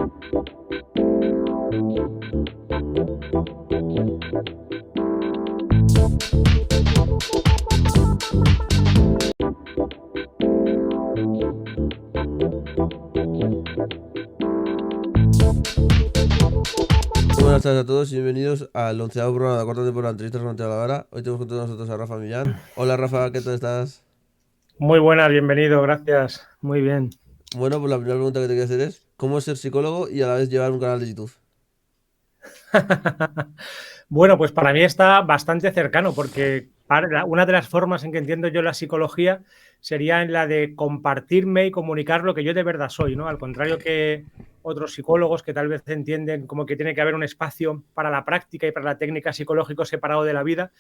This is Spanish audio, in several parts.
Buenas tardes a todos y bienvenidos al 11º programa de la cuarta temporada de Entrevistas con Mateo Lavara. Hoy tenemos con todos nosotros a Rafa Millán. Hola Rafa, ¿qué tal estás? Muy buenas, bienvenido, gracias. Muy bien. Bueno, pues la primera pregunta que te quiero hacer es ¿cómo es ser psicólogo y a la vez llevar un canal de YouTube? Bueno, pues para mí está bastante cercano porque una de las formas en que entiendo yo la psicología sería en la de compartirme y comunicar lo que yo de verdad soy, ¿no? Al contrario que otros psicólogos que tal vez entienden como que tiene que haber un espacio para la práctica y para la técnica psicológico separado de la vida.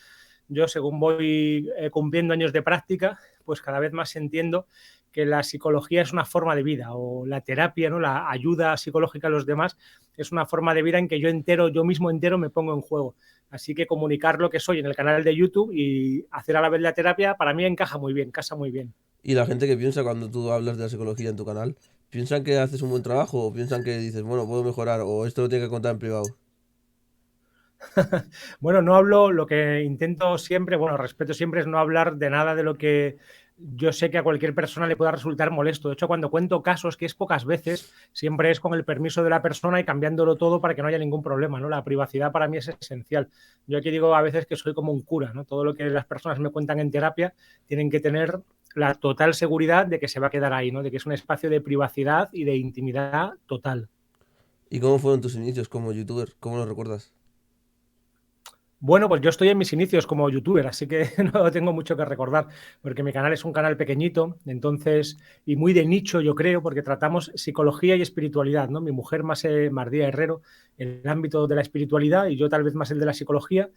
Yo, según voy cumpliendo años de práctica, pues cada vez más entiendo que la psicología es una forma de vida, o la terapia, ¿no? La ayuda psicológica a los demás es una forma de vida en que yo mismo entero me pongo en juego. Así que comunicar lo que soy en el canal de YouTube y hacer a la vez la terapia, para mí encaja muy bien, casa muy bien. Y la gente que piensa cuando tú hablas de la psicología en tu canal, ¿piensan que haces un buen trabajo o piensan que dices, bueno, puedo mejorar o esto lo tiene que contar en privado? Bueno, no hablo, lo que intento siempre, bueno, respeto siempre es no hablar de nada de lo que yo sé que a cualquier persona le pueda resultar molesto. De hecho, cuando cuento casos, que es pocas veces, siempre es con el permiso de la persona y cambiándolo todo para que no haya ningún problema, ¿no? La privacidad para mí es esencial. Yo aquí digo a veces que soy como un cura, ¿no? Todo lo que las personas me cuentan en terapia tienen que tener la total seguridad de que se va a quedar ahí, ¿no? De que es un espacio de privacidad y de intimidad total. ¿Y cómo fueron tus inicios como youtuber? ¿Cómo los recuerdas? Bueno, pues yo estoy en mis inicios como youtuber, así que no tengo mucho que recordar, porque mi canal es un canal pequeñito, entonces, y muy de nicho, yo creo, porque tratamos psicología y espiritualidad, ¿no? Mi mujer más Mardía Herrero, el ámbito de la espiritualidad y yo tal vez más el de la psicología.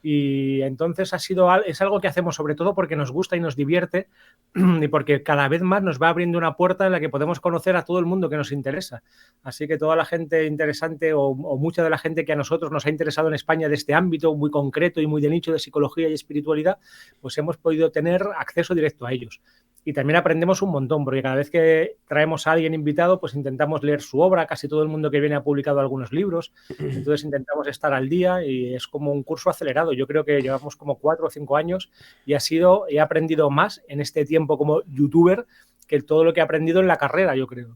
Y entonces es algo que hacemos sobre todo porque nos gusta y nos divierte y porque cada vez más nos va abriendo una puerta en la que podemos conocer a todo el mundo que nos interesa. Así que toda la gente interesante o mucha de la gente que a nosotros nos ha interesado en España de este ámbito muy concreto y muy de nicho de psicología y espiritualidad, pues hemos podido tener acceso directo a ellos. Y también aprendemos un montón, porque cada vez que traemos a alguien invitado, pues intentamos leer su obra. Casi todo el mundo que viene ha publicado algunos libros, entonces intentamos estar al día y es como un curso acelerado. Yo creo que llevamos como 4 o 5 años y he aprendido más en este tiempo como youtuber que todo lo que he aprendido en la carrera, yo creo.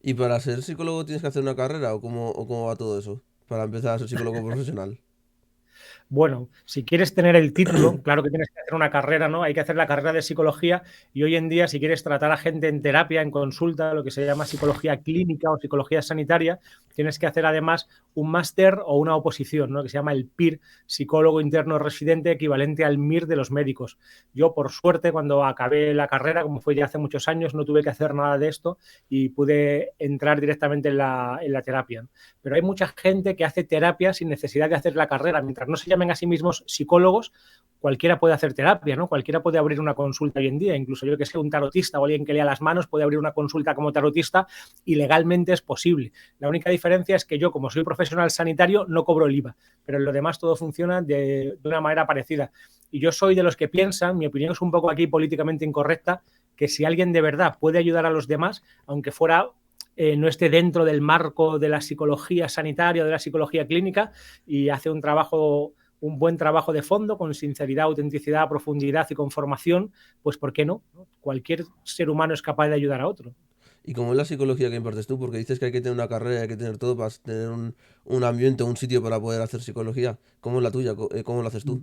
¿Y para ser psicólogo tienes que hacer una carrera o cómo va todo eso? Para empezar a ser psicólogo profesional. Bueno, si quieres tener el título, claro que tienes que hacer una carrera, ¿no? Hay que hacer la carrera de psicología y hoy en día, si quieres tratar a gente en terapia, en consulta, lo que se llama psicología clínica o psicología sanitaria, tienes que hacer además un máster o una oposición, ¿no? Que se llama el PIR, psicólogo interno residente, equivalente al MIR de los médicos. Yo, por suerte, cuando acabé la carrera, como fue ya hace muchos años, no tuve que hacer nada de esto y pude entrar directamente en la terapia. Pero hay mucha gente que hace terapia sin necesidad de hacer la carrera, mientras no se llamen a sí mismos psicólogos, cualquiera puede hacer terapia, ¿no? Cualquiera puede abrir una consulta hoy en día, incluso yo que sé, un tarotista o alguien que lea las manos puede abrir una consulta como tarotista y legalmente es posible. La única diferencia es que yo, como soy profesional sanitario, no cobro el IVA, pero en lo demás todo funciona de una manera parecida. Y yo soy de los que piensan, mi opinión es un poco aquí políticamente incorrecta, que si alguien de verdad puede ayudar a los demás, aunque fuera no esté dentro del marco de la psicología sanitaria o de la psicología clínica y hace un buen trabajo de fondo, con sinceridad, autenticidad, profundidad y con formación, pues ¿por qué no? Cualquier ser humano es capaz de ayudar a otro. ¿Y cómo es la psicología que impartes tú? Porque dices que hay que tener una carrera, hay que tener todo para tener un ambiente, un sitio para poder hacer psicología. ¿Cómo es la tuya? ¿Cómo lo haces tú?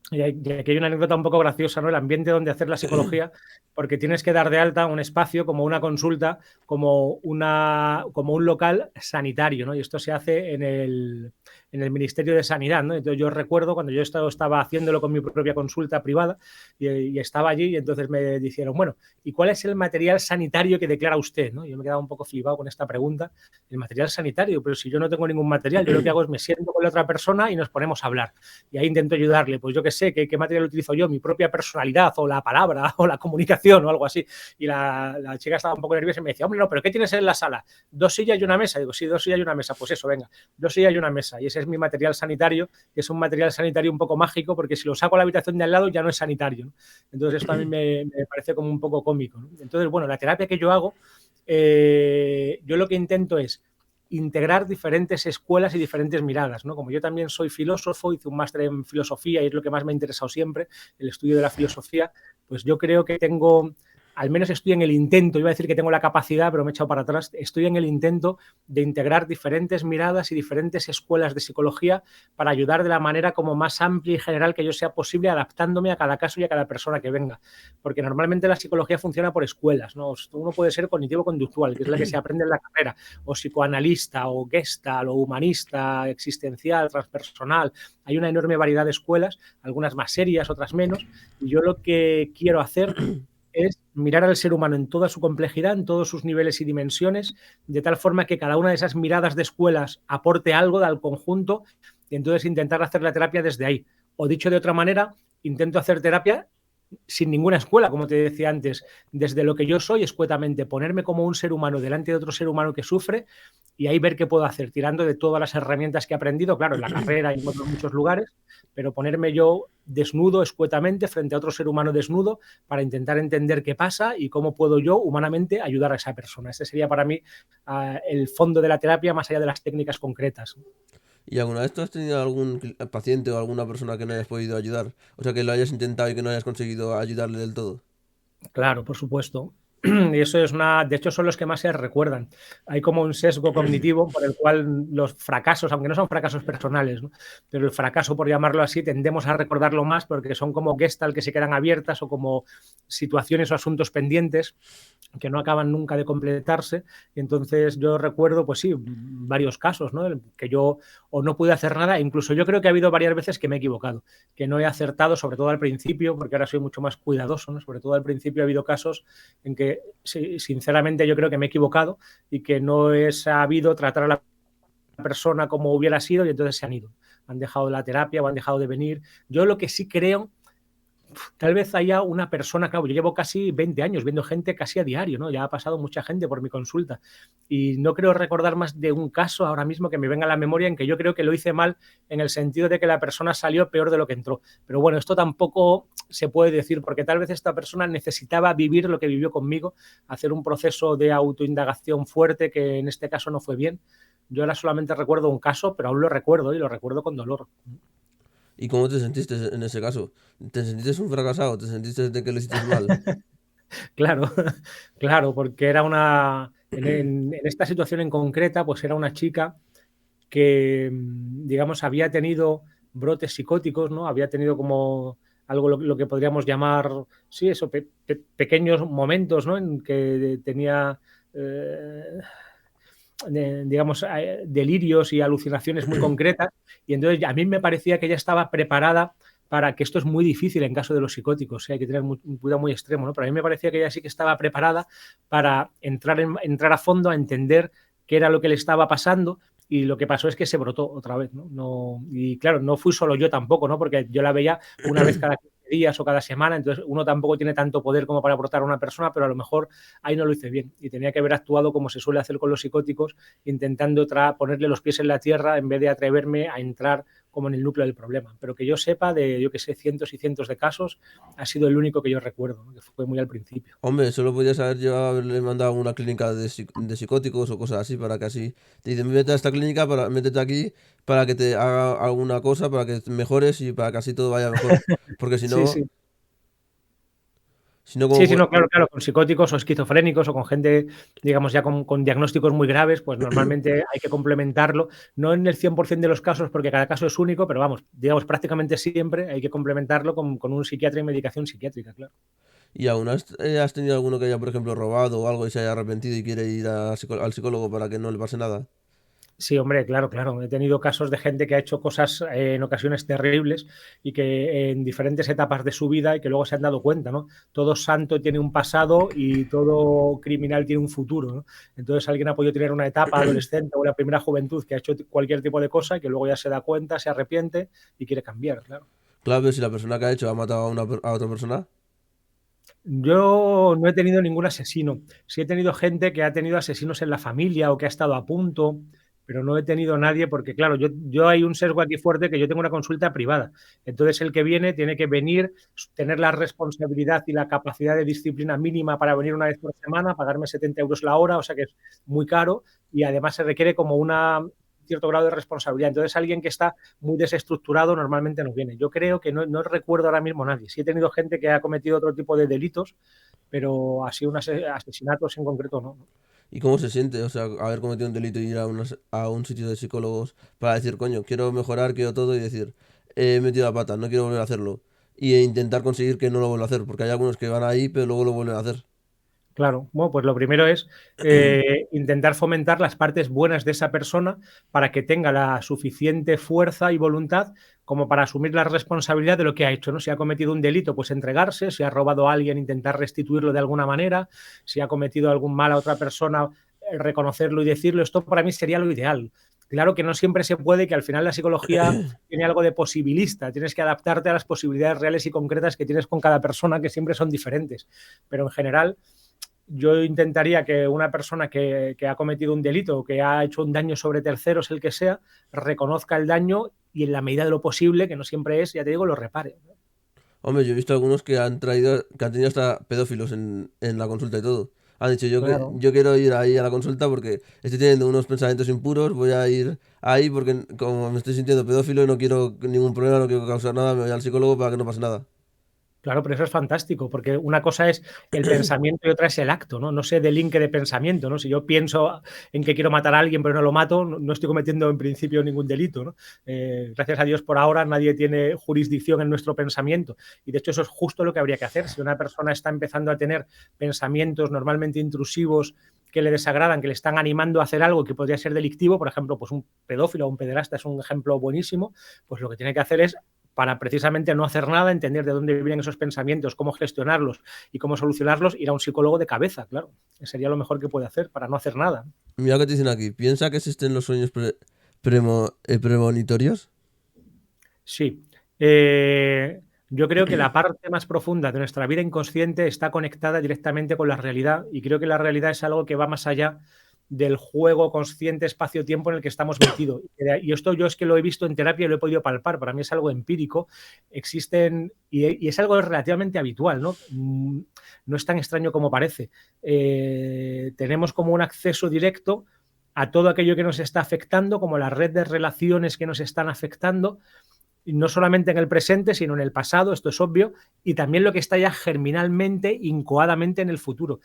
Y aquí hay una anécdota un poco graciosa, ¿no? El ambiente donde hacer la psicología, porque tienes que dar de alta un espacio como una consulta, como un local sanitario, ¿no? Y esto se hace en el Ministerio de Sanidad, ¿no? Entonces yo recuerdo cuando yo estaba haciéndolo con mi propia consulta privada y estaba allí y entonces me dijeron, bueno, ¿y cuál es el material sanitario que declara usted? ¿No? Yo me quedaba un poco flipado con esta pregunta. El material sanitario, pero si yo no tengo ningún material, yo lo que hago es me siento con la otra persona y nos ponemos a hablar. Y ahí intento ayudarle, pues yo qué sé, qué material utilizo yo, mi propia personalidad o la palabra o la comunicación o algo así. Y la chica estaba un poco nerviosa y me decía, hombre, no, pero ¿qué tienes en la sala? 2 sillas y una mesa. Digo, sí, 2 sillas y una mesa. Pues eso, venga, 2 sillas y una mesa. Y ese es mi material sanitario, que es un material sanitario un poco mágico, porque si lo saco a la habitación de al lado ya no es sanitario, ¿no? Entonces esto a mí me parece como un poco cómico, ¿no? Entonces, bueno, la terapia que yo hago yo lo que intento es integrar diferentes escuelas y diferentes miradas, ¿no? Como yo también soy filósofo, hice un máster en filosofía y es lo que más me ha interesado siempre, el estudio de la filosofía, pues yo creo que tengo, al menos estoy en el intento, iba a decir que tengo la capacidad, pero me he echado para atrás, estoy en el intento de integrar diferentes miradas y diferentes escuelas de psicología para ayudar de la manera como más amplia y general que yo sea posible, adaptándome a cada caso y a cada persona que venga. Porque normalmente la psicología funciona por escuelas, ¿no? Uno puede ser cognitivo-conductual, que es la que se aprende en la carrera, o psicoanalista, o gestalt, o humanista, existencial, transpersonal. Hay una enorme variedad de escuelas, algunas más serias, otras menos, y yo lo que quiero hacer es mirar al ser humano en toda su complejidad, en todos sus niveles y dimensiones, de tal forma que cada una de esas miradas de escuelas aporte algo al conjunto y entonces intentar hacer la terapia desde ahí. O dicho de otra manera, intento hacer terapia sin ninguna escuela, como te decía antes, desde lo que yo soy, escuetamente, ponerme como un ser humano delante de otro ser humano que sufre y ahí ver qué puedo hacer, tirando de todas las herramientas que he aprendido, claro, en la carrera y en otros muchos lugares, pero ponerme yo desnudo, escuetamente, frente a otro ser humano desnudo para intentar entender qué pasa y cómo puedo yo humanamente ayudar a esa persona. Ese sería para mí el fondo de la terapia, más allá de las técnicas concretas. ¿Y alguna vez tú has tenido algún paciente o alguna persona que no hayas podido ayudar? O sea, que lo hayas intentado y que no hayas conseguido ayudarle del todo. Claro, por supuesto. Y eso es una, de hecho, son los que más se recuerdan. Hay como un sesgo cognitivo por el cual los fracasos, aunque no son fracasos personales, ¿no? Pero el fracaso, por llamarlo así, tendemos a recordarlo más porque son como gestalt que se quedan abiertas o como situaciones o asuntos pendientes que no acaban nunca de completarse. Y entonces yo recuerdo, pues sí, varios casos, ¿no? Que yo o no pude hacer nada, incluso yo creo que ha habido varias veces que me he equivocado, que no he acertado, sobre todo al principio, porque ahora soy mucho más cuidadoso, ¿no? Sobre todo al principio ha habido casos en que, sí, sinceramente, yo creo que me he equivocado y que no he sabido tratar a la persona como hubiera sido y entonces se han ido. Han dejado la terapia o han dejado de venir. Yo lo que sí creo, tal vez haya una persona, claro, yo llevo casi 20 años viendo gente casi a diario, ¿no? Ya ha pasado mucha gente por mi consulta y no creo recordar más de un caso ahora mismo que me venga a la memoria en que yo creo que lo hice mal en el sentido de que la persona salió peor de lo que entró. Pero bueno, esto tampoco se puede decir porque tal vez esta persona necesitaba vivir lo que vivió conmigo, hacer un proceso de autoindagación fuerte que en este caso no fue bien. Yo ahora solamente recuerdo un caso, pero aún lo recuerdo y lo recuerdo con dolor. ¿Y cómo te sentiste en ese caso? ¿Te sentiste un fracasado? ¿Te sentiste de que lo hiciste mal? Claro, claro, porque era una, en esta situación en concreta, pues era una chica que, digamos, había tenido brotes psicóticos, ¿no? Había tenido como algo lo que podríamos llamar, sí, eso, pequeños momentos, ¿no? En que tenía, digamos, delirios y alucinaciones muy concretas. Y entonces a mí me parecía que ella estaba preparada para que esto es muy difícil en caso de los psicóticos, hay que tener un cuidado muy extremo, ¿no? Pero a mí me parecía que ella sí que estaba preparada para entrar a fondo, a entender qué era lo que le estaba pasando y lo que pasó es que se brotó otra vez, ¿no? Y claro, no fui solo yo tampoco, ¿no? Porque yo la veía una vez cada 15 días o cada semana, entonces uno tampoco tiene tanto poder como para brotar a una persona, pero a lo mejor ahí no lo hice bien y tenía que haber actuado como se suele hacer con los psicóticos, intentando ponerle los pies en la tierra en vez de atreverme a entrar como en el núcleo del problema. Pero que yo sepa, de yo que sé, cientos y cientos de casos, ha sido el único que yo recuerdo, ¿no? Que fue muy al principio. Hombre, solo podías haber llevado, haberle mandado a una clínica de psicóticos o cosas así, para que así te dicen, vete a esta clínica, métete aquí, para que te haga alguna cosa, para que mejores y para que así todo vaya mejor. Porque si Sí, no, sí. si no, Sí, como sí, no, claro, claro, con psicóticos o esquizofrénicos o con gente, digamos, ya con diagnósticos muy graves, pues normalmente hay que complementarlo, no en el 100% de los casos, porque cada caso es único, pero vamos, digamos, prácticamente siempre hay que complementarlo con un psiquiatra y medicación psiquiátrica, claro. ¿Y aún has tenido alguno que haya, por ejemplo, robado o algo y se haya arrepentido y quiere ir al psicólogo para que no le pase nada? Sí, hombre, claro, claro. He tenido casos de gente que ha hecho cosas en ocasiones terribles y que en diferentes etapas de su vida y que luego se han dado cuenta, ¿no? Todo santo tiene un pasado y todo criminal tiene un futuro, ¿no? Entonces alguien ha podido tener una etapa adolescente o la primera juventud que ha hecho cualquier tipo de cosa y que luego ya se da cuenta, se arrepiente y quiere cambiar, claro. Claro, pero si la persona que ha hecho ha matado a otra persona. Yo no he tenido ningún asesino. Sí he tenido gente que ha tenido asesinos en la familia o que ha estado a punto. pero no he tenido a nadie porque, claro, yo hay un sesgo aquí fuerte que yo tengo una consulta privada. Entonces, el que viene tiene que venir, tener la responsabilidad y la capacidad de disciplina mínima para venir una vez por semana, pagarme 70 euros la hora, o sea que es muy caro y además se requiere como un cierto grado de responsabilidad. Entonces, alguien que está muy desestructurado normalmente no viene. Yo creo que no recuerdo ahora mismo nadie. Sí he tenido gente que ha cometido otro tipo de delitos, pero así asesinatos en concreto no. ¿Y cómo se siente? O sea, haber cometido un delito y ir a un sitio de psicólogos para decir, coño, quiero mejorar, quiero todo y decir, he metido la pata, no quiero volver a hacerlo. Y intentar conseguir que no lo vuelva a hacer, porque hay algunos que van ahí, pero luego lo vuelven a hacer. Claro, bueno, pues lo primero es intentar fomentar las partes buenas de esa persona para que tenga la suficiente fuerza y voluntad como para asumir la responsabilidad de lo que ha hecho, ¿no? Si ha cometido un delito, pues entregarse, si ha robado a alguien, intentar restituirlo de alguna manera, si ha cometido algún mal a otra persona, reconocerlo y decirlo. Esto para mí sería lo ideal. Claro que no siempre se puede, que al final la psicología tiene algo de posibilista, tienes que adaptarte a las posibilidades reales y concretas que tienes con cada persona, que siempre son diferentes, pero en general yo intentaría que una persona que ha cometido un delito o que ha hecho un daño sobre terceros, el que sea, reconozca el daño y en la medida de lo posible, que no siempre es, ya te digo, lo repare. Hombre, yo he visto algunos que han traído, que han tenido hasta pedófilos en la consulta y todo. Han dicho, Claro. yo quiero ir ahí a la consulta porque estoy teniendo unos pensamientos impuros, voy a ir ahí porque como me estoy sintiendo pedófilo y no quiero ningún problema, no quiero causar nada, me voy al psicólogo para que no pase nada. Claro, pero eso es fantástico, porque una cosa es el pensamiento y otra es el acto, ¿no? No se delinque de pensamiento, ¿no? Si yo pienso en que quiero matar a alguien pero no lo mato, no estoy cometiendo en principio ningún delito, ¿no? Gracias a Dios por ahora nadie tiene jurisdicción en nuestro pensamiento y de hecho eso es justo lo que habría que hacer. Si una persona está empezando a tener pensamientos normalmente intrusivos que le desagradan, que le están animando a hacer algo que podría ser delictivo, por ejemplo, pues un pedófilo o un pederasta es un ejemplo buenísimo, pues lo que tiene que hacer es para precisamente no hacer nada, entender de dónde vienen esos pensamientos, cómo gestionarlos y cómo solucionarlos, ir a un psicólogo de cabeza, claro. Sería lo mejor que puede hacer para no hacer nada. Mira que te dicen aquí, ¿piensa que existen los sueños premonitorios? Sí. Yo creo que la parte más profunda de nuestra vida inconsciente está conectada directamente con la realidad y creo que la realidad es algo que va más allá del juego consciente espacio-tiempo en el que estamos metidos. Y esto yo es que lo he visto en terapia y lo he podido palpar. Para mí es algo empírico. Existen, y es algo relativamente habitual, ¿no? No es tan extraño como parece. Tenemos como un acceso directo a todo aquello que nos está afectando, como la red de relaciones que nos están afectando, no solamente en el presente, sino en el pasado, esto es obvio, y también lo que está ya germinalmente, incoadamente en el futuro.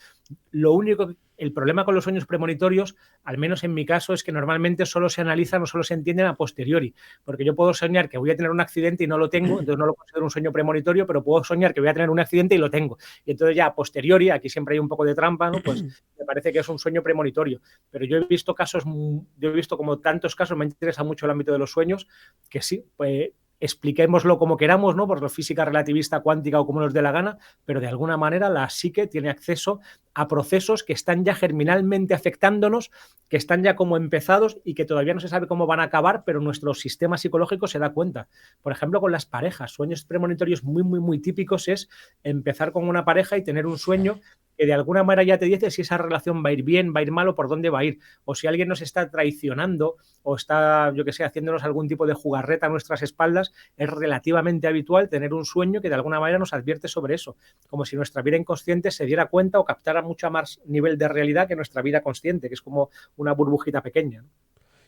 Lo único, el problema con los sueños premonitorios, al menos en mi caso, es que normalmente solo se analizan o solo se entienden a posteriori, porque yo puedo soñar que voy a tener un accidente y no lo tengo, entonces no lo considero un sueño premonitorio, pero puedo soñar que voy a tener un accidente y lo tengo. Y entonces ya a posteriori, aquí siempre hay un poco de trampa, ¿no? Pues me parece que es un sueño premonitorio. Pero yo he visto casos, yo he visto como tantos casos, me interesa mucho el ámbito de los sueños, que sí, pues expliquémoslo como queramos, ¿no? Por física relativista cuántica o como nos dé la gana, pero de alguna manera la psique tiene acceso a procesos que están ya germinalmente afectándonos, que están ya como empezados y que todavía no se sabe cómo van a acabar, pero nuestro sistema psicológico se da cuenta. Por ejemplo, con las parejas, sueños premonitorios muy típicos es empezar con una pareja y tener un sueño que de alguna manera ya te dice si esa relación va a ir bien, va a ir mal o por dónde va a ir, o si alguien nos está traicionando o está, yo que sé, haciéndonos algún tipo de jugarreta a nuestras espaldas. Es relativamente habitual tener un sueño que de alguna manera nos advierte sobre eso, como si nuestra vida inconsciente se diera cuenta o captara mucho más nivel de realidad que nuestra vida consciente, que es como una burbujita pequeña.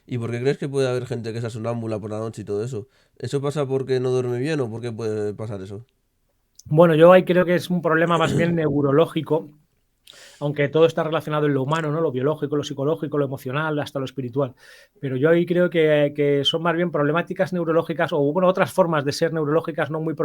¿Y por qué crees que puede haber gente que sea sonámbula por la noche y todo eso? ¿Eso pasa porque no duerme bien o por qué puede pasar eso? Bueno, yo ahí creo que es un problema más bien neurológico, aunque todo está relacionado en lo humano, ¿no? Lo biológico, lo psicológico, lo emocional, hasta lo espiritual. Pero yo ahí creo que son más bien problemáticas neurológicas o, bueno, otras formas de ser neurológicas no muy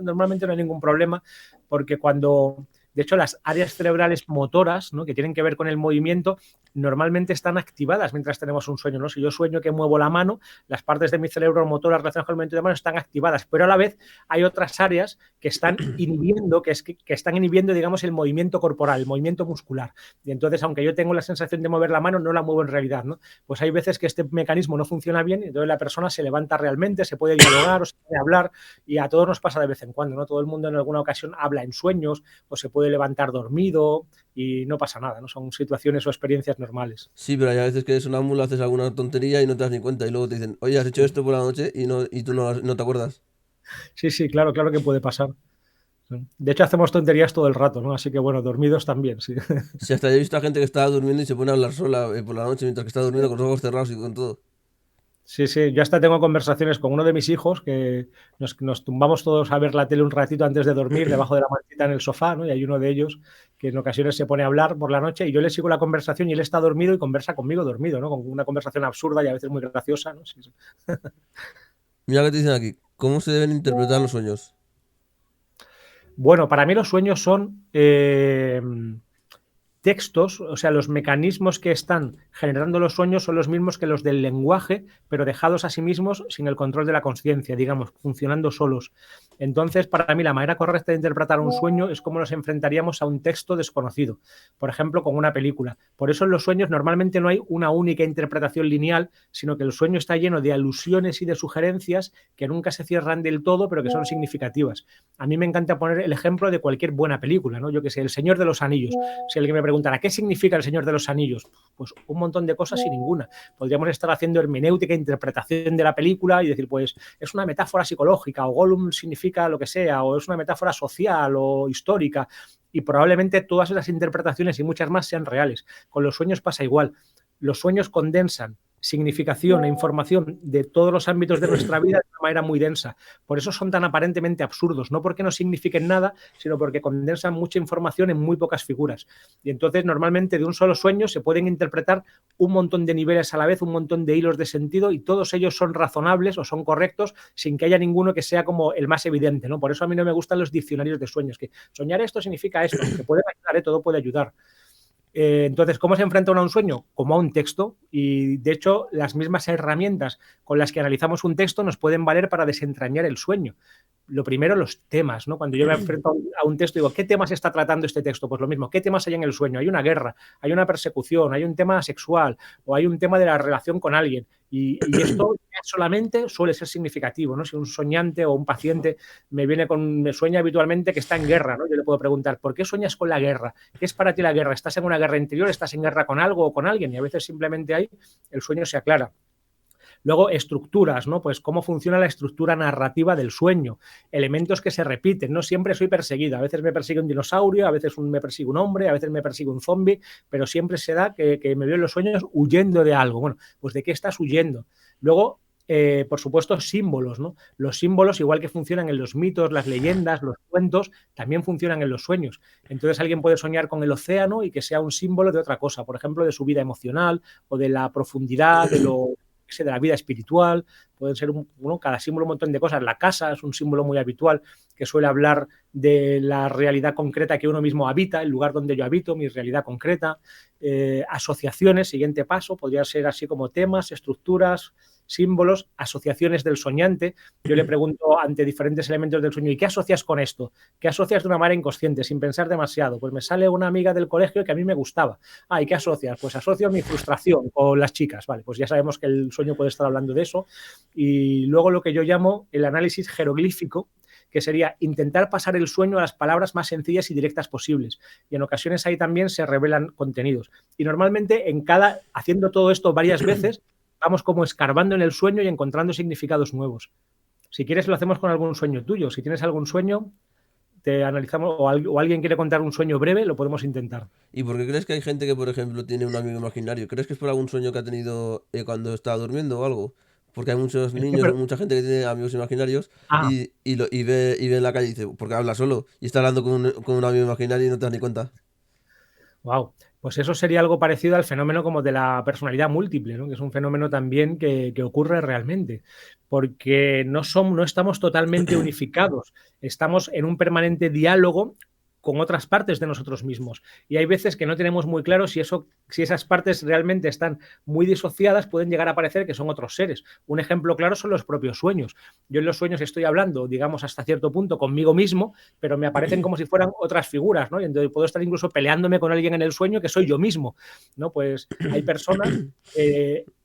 normalmente no hay ningún problema, porque cuando, de hecho, las áreas cerebrales motoras, ¿no? Que tienen que ver con el movimiento, normalmente están activadas mientras tenemos un sueño, ¿no? Si yo sueño que muevo la mano, las partes de mi cerebro motoras relacionadas con el movimiento de la mano están activadas, pero a la vez hay otras áreas que están inhibiendo, que están inhibiendo, digamos, el movimiento corporal, el movimiento muscular. Y entonces, aunque yo tengo la sensación de mover la mano, no la muevo en realidad, ¿no? Pues hay veces que este mecanismo no funciona bien y entonces la persona se levanta realmente, se puede dialogar o se puede hablar y a todos nos pasa de vez en cuando, ¿no? Todo el mundo en alguna ocasión habla en sueños o se puede puede levantar dormido y no pasa nada, ¿no? Son situaciones o experiencias normales. Sí, pero hay a veces que es sonámbulo, haces alguna tontería y no te das ni cuenta. Y luego te dicen, oye, has hecho esto por la noche y tú no te acuerdas. Sí, sí, claro, claro que puede pasar. De hecho, hacemos tonterías todo el rato, ¿no? Así que bueno, dormidos también, sí. Si hasta he visto a gente que está durmiendo y se pone a hablar sola por la noche mientras que está durmiendo con los ojos cerrados y con todo. Sí, sí, yo hasta tengo conversaciones con uno de mis hijos que nos tumbamos todos a ver la tele un ratito antes de dormir, debajo de la mantita en el sofá, ¿no? Y hay uno de ellos que en ocasiones se pone a hablar por la noche y yo le sigo la conversación y él está dormido y conversa conmigo dormido, ¿no? Con una conversación absurda y a veces muy graciosa, ¿no? Sí, sí. Mira que te dicen aquí, ¿cómo se deben interpretar los sueños? Bueno, para mí los sueños son textos, o sea, los mecanismos que están generando los sueños son los mismos que los del lenguaje, pero dejados a sí mismos sin el control de la conciencia, digamos, funcionando solos. Entonces, para mí, la manera correcta de interpretar un sueño es cómo nos enfrentaríamos a un texto desconocido, por ejemplo, con una película. Por eso en los sueños normalmente no hay una única interpretación lineal, sino que el sueño está lleno de alusiones y de sugerencias que nunca se cierran del todo, pero que son significativas. A mí me encanta poner el ejemplo de cualquier buena película, ¿no? Yo que sé, El Señor de los Anillos. Si alguien me preguntara, ¿qué significa El Señor de los Anillos? Pues un montón de cosas y ninguna. Podríamos estar haciendo hermenéutica, interpretación de la película y decir, pues es una metáfora psicológica, o Gollum significa lo que sea, o es una metáfora social o histórica, y probablemente todas esas interpretaciones y muchas más sean reales. Con los sueños pasa igual. Los sueños condensan significación e información de todos los ámbitos de nuestra vida de una manera muy densa. Por eso son tan aparentemente absurdos, no porque no signifiquen nada, sino porque condensan mucha información en muy pocas figuras. Y entonces normalmente de un solo sueño se pueden interpretar un montón de niveles a la vez, un montón de hilos de sentido y todos ellos son razonables o son correctos sin que haya ninguno que sea como el más evidente, ¿no? Por eso a mí no me gustan los diccionarios de sueños, que soñar esto significa esto, que puede ayudar, todo puede ayudar. Entonces, ¿cómo se enfrenta uno a un sueño? Como a un texto. Y de hecho, las mismas herramientas con las que analizamos un texto nos pueden valer para desentrañar el sueño. Lo primero, los temas, ¿no? Cuando yo me enfrento a un texto, digo, ¿qué temas está tratando este texto? Pues lo mismo, ¿qué temas hay en el sueño? Hay una guerra, hay una persecución, hay un tema sexual o hay un tema de la relación con alguien. Y esto solamente suele ser significativo, ¿no? Si un soñante o un paciente me sueña habitualmente que está en guerra, ¿no? Yo le puedo preguntar, ¿por qué sueñas con la guerra? ¿Qué es para ti la guerra? ¿Estás en una guerra interior? ¿Estás en guerra con algo o con alguien? Y a veces simplemente ahí el sueño se aclara. Luego, estructuras, ¿no? Pues cómo funciona la estructura narrativa del sueño, elementos que se repiten, no siempre soy perseguido, a veces me persigue un dinosaurio, a veces me persigue un hombre, a veces me persigue un zombie, pero siempre se da que me veo en los sueños huyendo de algo. Bueno, pues ¿de qué estás huyendo? Luego, por supuesto, símbolos, ¿no? Los símbolos, igual que funcionan en los mitos, las leyendas, los cuentos, también funcionan en los sueños. Entonces alguien puede soñar con el océano y que sea un símbolo de otra cosa, por ejemplo, de su vida emocional o de la profundidad, de la vida espiritual, pueden ser cada símbolo un montón de cosas. La casa es un símbolo muy habitual que suele hablar de la realidad concreta que uno mismo habita, el lugar donde yo habito, mi realidad concreta. Asociaciones, siguiente paso, podría ser así como temas, estructuras, símbolos, asociaciones del soñante. Yo le pregunto ante diferentes elementos del sueño, ¿y qué asocias con esto? ¿Qué asocias de una manera inconsciente, sin pensar demasiado? Pues me sale una amiga del colegio que a mí me gustaba. ¿Y qué asocias? Pues asocio mi frustración con las chicas. Vale, pues ya sabemos que el sueño puede estar hablando de eso. Y luego lo que yo llamo el análisis jeroglífico, que sería intentar pasar el sueño a las palabras más sencillas y directas posibles. Y en ocasiones ahí también se revelan contenidos. Y normalmente haciendo todo esto varias veces, vamos como escarbando en el sueño y encontrando significados nuevos. Si quieres lo hacemos con algún sueño tuyo. Si tienes algún sueño, te analizamos, o alguien quiere contar un sueño breve, lo podemos intentar. ¿Y por qué crees que hay gente que, por ejemplo, tiene un amigo imaginario? ¿Crees que es por algún sueño que ha tenido cuando estaba durmiendo o algo? Porque hay muchos niños o mucha gente que tiene amigos imaginarios y ve en la calle y dice, porque habla solo y está hablando con un amigo imaginario y no te das ni cuenta. Wow, pues eso sería algo parecido al fenómeno como de la personalidad múltiple, ¿no? Que es un fenómeno también que ocurre realmente, porque no estamos totalmente unificados, estamos en un permanente diálogo con otras partes de nosotros mismos. Y hay veces que no tenemos muy claro si esas partes realmente están muy disociadas, pueden llegar a parecer que son otros seres. Un ejemplo claro son los propios sueños. Yo en los sueños estoy hablando, digamos, hasta cierto punto conmigo mismo, pero me aparecen como si fueran otras figuras, ¿no? Y entonces puedo estar incluso peleándome con alguien en el sueño que soy yo mismo, ¿no? Pues hay personas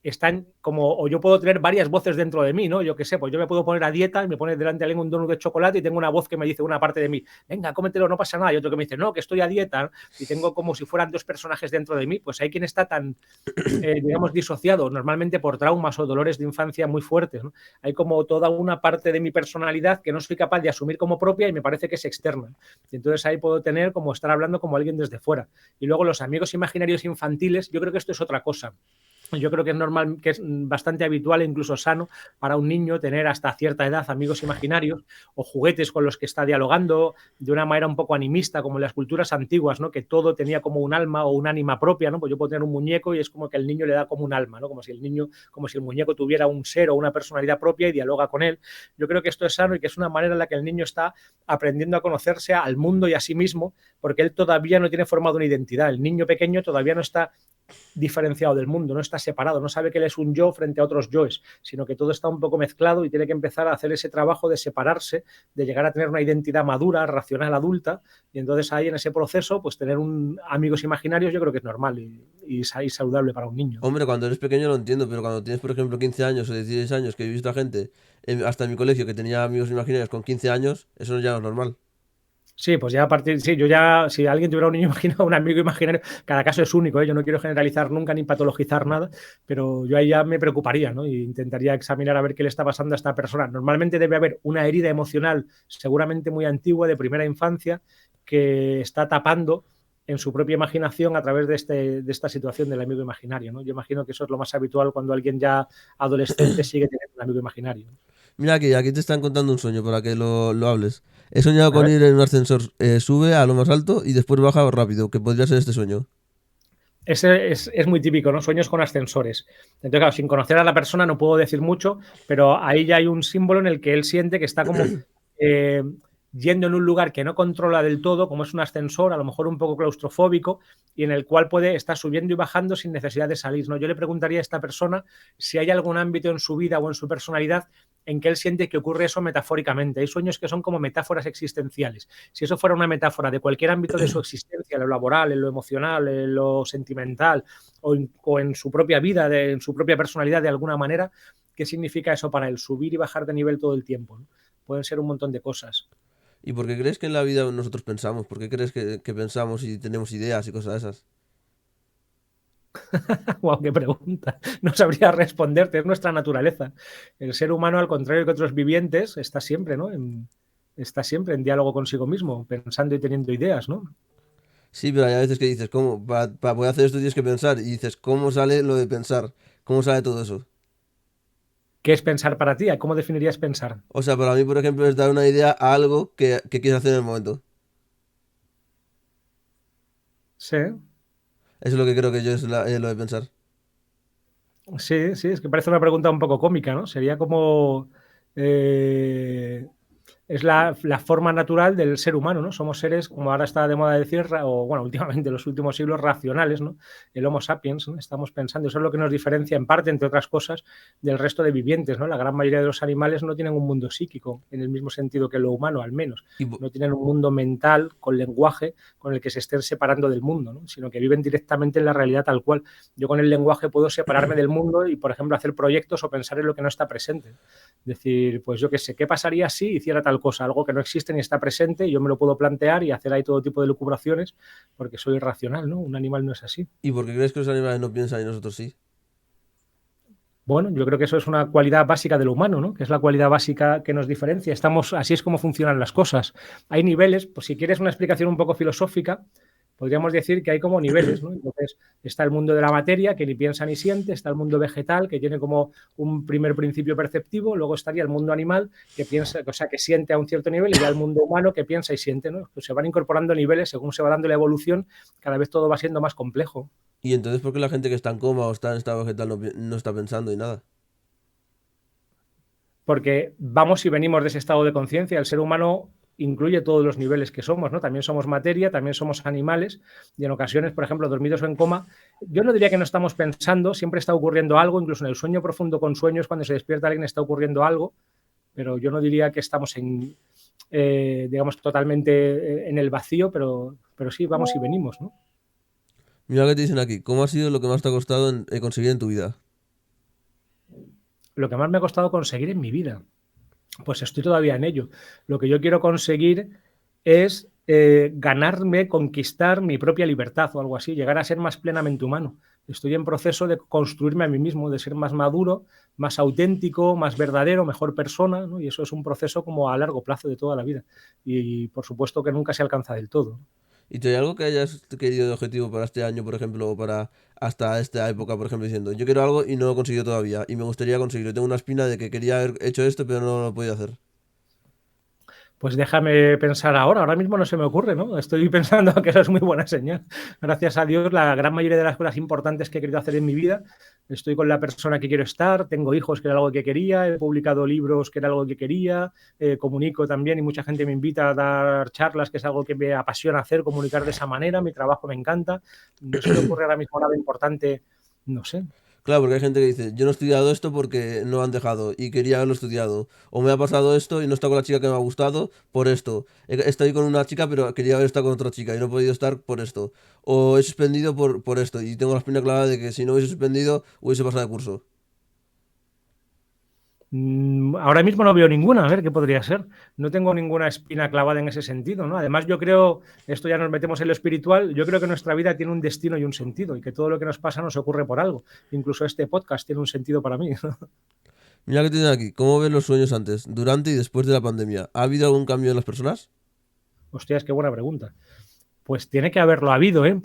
están como, o yo puedo tener varias voces dentro de mí, ¿no? Yo qué sé, pues yo me puedo poner a dieta y me pone delante de alguien un donut de chocolate y tengo una voz que me dice una parte de mí, venga, cómetelo, no pasa nada, y otro que me dice, no, que estoy a dieta, y tengo como si fueran dos personajes dentro de mí. Pues hay quien está tan, digamos, disociado normalmente por traumas o dolores de infancia muy fuertes, ¿no? Hay como toda una parte de mi personalidad que no soy capaz de asumir como propia y me parece que es externa. Y entonces ahí puedo tener como estar hablando como alguien desde fuera. Y luego los amigos imaginarios infantiles, yo creo que esto es otra cosa. Yo creo que es normal, que es bastante habitual e incluso sano para un niño tener hasta cierta edad amigos imaginarios o juguetes con los que está dialogando de una manera un poco animista, como en las culturas antiguas, ¿no? Que todo tenía como un alma o un ánima propia, ¿no? Pues yo puedo tener un muñeco y es como que el niño le da como un alma, ¿no? Como si el muñeco tuviera un ser o una personalidad propia y dialoga con él. Yo creo que esto es sano y que es una manera en la que el niño está aprendiendo a conocerse al mundo y a sí mismo, porque él todavía no tiene formado una identidad. El niño pequeño todavía no está diferenciado del mundo, no está separado, no sabe que él es un yo frente a otros yoes, sino que todo está un poco mezclado y tiene que empezar a hacer ese trabajo de separarse, de llegar a tener una identidad madura, racional, adulta, y entonces ahí en ese proceso, pues tener amigos imaginarios yo creo que es normal y saludable para un niño. Hombre, cuando eres pequeño lo entiendo, pero cuando tienes, por ejemplo, 15 años o 16 años, que he visto a gente, hasta en mi colegio, que tenía amigos imaginarios con 15 años, eso ya no es normal. Sí, pues ya a partir, sí, yo ya, si alguien tuviera un niño imaginario, un amigo imaginario, cada caso es único, ¿eh? Yo no quiero generalizar nunca ni patologizar nada, pero yo ahí ya me preocuparía, ¿no? Y intentaría examinar a ver qué le está pasando a esta persona. Normalmente debe haber una herida emocional, seguramente muy antigua, de primera infancia, que está tapando en su propia imaginación a través de esta situación del amigo imaginario, ¿no? Yo imagino que eso es lo más habitual cuando alguien ya adolescente sigue teniendo un amigo imaginario. Mira aquí te están contando un sueño para que lo hables. He soñado A con ver. ir en un ascensor, sube a lo más alto y después baja rápido, que podría ser este sueño. Ese es muy típico, ¿no? Sueños con ascensores. Entonces, claro, sin conocer a la persona no puedo decir mucho, pero ahí ya hay un símbolo en el que él siente que está como eh, yendo en un lugar que no controla del todo, como es un ascensor, a lo mejor un poco claustrofóbico, y en el cual puede estar subiendo y bajando sin necesidad de salir, ¿no? Yo le preguntaría a esta persona si hay algún ámbito en su vida o en su personalidad en que él siente que ocurre eso metafóricamente. Hay sueños que son como metáforas existenciales. Si eso fuera una metáfora de cualquier ámbito de su existencia, en lo laboral, en lo emocional, en lo sentimental o en su propia vida, en su propia personalidad de alguna manera, ¿qué significa eso para él? Subir y bajar de nivel todo el tiempo, ¿no? Pueden ser un montón de cosas. ¿Y por qué crees que en la vida nosotros pensamos? ¿Por qué crees que pensamos y tenemos ideas y cosas de esas? Wow, qué pregunta. No sabría responderte, es nuestra naturaleza. El ser humano, al contrario que otros vivientes, está siempre, ¿no? Está siempre en diálogo consigo mismo, pensando y teniendo ideas, ¿no? Sí, pero hay a veces que dices, ¿cómo? Para poder hacer esto tienes que pensar. Y dices, ¿cómo sale lo de pensar? ¿Cómo sale todo eso? ¿Qué es pensar para ti? ¿Cómo definirías pensar? O sea, para mí, por ejemplo, es dar una idea a algo que quieres hacer en el momento. Sí, Eso es lo que creo que yo es lo de pensar. sí, sí, es que parece una pregunta un poco cómica, ¿no? Sería como eh, es la forma natural del ser humano, ¿no? Somos seres, como ahora está de moda decir, o bueno, últimamente en los últimos siglos, racionales, ¿no? El Homo sapiens, ¿no? Estamos pensando, eso es lo que nos diferencia en parte, entre otras cosas, del resto de vivientes, ¿no? La gran mayoría de los animales no tienen un mundo psíquico, en el mismo sentido que lo humano, al menos. Y, No tienen un mundo mental, con lenguaje, con el que se estén separando del mundo, ¿no? Sino que viven directamente en la realidad tal cual. Yo con el lenguaje puedo separarme del mundo y, por ejemplo, hacer proyectos o pensar en lo que no está presente. Decir, pues yo qué sé, ¿qué pasaría si hiciera tal cosa? Algo que no existe ni está presente y yo me lo puedo plantear y hacer ahí todo tipo de lucubraciones porque soy irracional, ¿no? Un animal no es así. ¿Y por qué crees que los animales no piensan y nosotros sí? Bueno, yo creo que eso es una cualidad básica del humano, ¿no? Que es la cualidad básica que nos diferencia. Así es como funcionan las cosas. Hay niveles, pues si quieres una explicación un poco filosófica, podríamos decir que hay como niveles, ¿no? Entonces, está el mundo de la materia, que ni piensa ni siente, está el mundo vegetal, que tiene como un primer principio perceptivo, luego estaría el mundo animal, que piensa, o sea, que siente a un cierto nivel, y ya el mundo humano, que piensa y siente, ¿no? Pues se van incorporando niveles según se va dando la evolución, cada vez todo va siendo más complejo. ¿Y entonces por qué la gente que está en coma o está en estado vegetal no está pensando y nada? Porque vamos y venimos de ese estado de conciencia. El ser humano incluye todos los niveles que somos, ¿no? También somos materia, también somos animales, y en ocasiones, por ejemplo, dormidos o en coma, yo no diría que no estamos pensando, siempre está ocurriendo algo, incluso en el sueño profundo con sueños, cuando se despierta alguien está ocurriendo algo, pero yo no diría que estamos digamos, totalmente en el vacío, pero sí, vamos y venimos, ¿no? Mira que te dicen aquí, ¿cómo ha sido lo que más te ha costado conseguir en tu vida? lo que más me ha costado conseguir en mi vida. Pues estoy todavía en ello. Lo que yo quiero conseguir es ganarme, conquistar mi propia libertad o algo así, llegar a ser más plenamente humano. Estoy en proceso de construirme a mí mismo, de ser más maduro, más auténtico, más verdadero, mejor persona, ¿no? Y eso es un proceso como a largo plazo de toda la vida. Y por supuesto que nunca se alcanza del todo. ¿Y tú hay algo que hayas querido de objetivo para este año, por ejemplo, o para hasta esta época, por ejemplo, diciendo, yo quiero algo y no lo he conseguido todavía, y me gustaría conseguirlo? Tengo una espina de que quería haber hecho esto, pero no lo he podido hacer. Pues déjame pensar ahora mismo no se me ocurre, ¿no? Estoy pensando que eso es muy buena señal. Gracias a Dios, la gran mayoría de las cosas importantes que he querido hacer en mi vida, estoy con la persona que quiero estar, tengo hijos, que era algo que quería, he publicado libros, que era algo que quería, comunico también y mucha gente me invita a dar charlas, que es algo que me apasiona hacer, comunicar de esa manera, mi trabajo me encanta. No se me ocurre ahora mismo nada importante, no sé. Claro, porque hay gente que dice, yo no he estudiado esto porque no han dejado y quería haberlo estudiado. O me ha pasado esto y no está con la chica que me ha gustado por esto. Estoy con una chica pero quería haber estado con otra chica y no he podido estar por esto. O he suspendido por esto y tengo la espina clara de que si no hubiese suspendido hubiese pasado de curso. Ahora mismo no veo ninguna, a ver qué podría ser. No tengo ninguna espina clavada en ese sentido, ¿no? Además, yo creo, esto ya nos metemos en lo espiritual, yo creo que nuestra vida tiene un destino y un sentido, y que todo lo que nos pasa nos ocurre por algo. Incluso este podcast tiene un sentido para mí, ¿no? Mira que tienen aquí, ¿cómo ven los sueños antes, durante y después de la pandemia? ¿Ha habido algún cambio en las personas? Hostias, qué buena pregunta. Pues tiene que haberlo habido, ¿eh?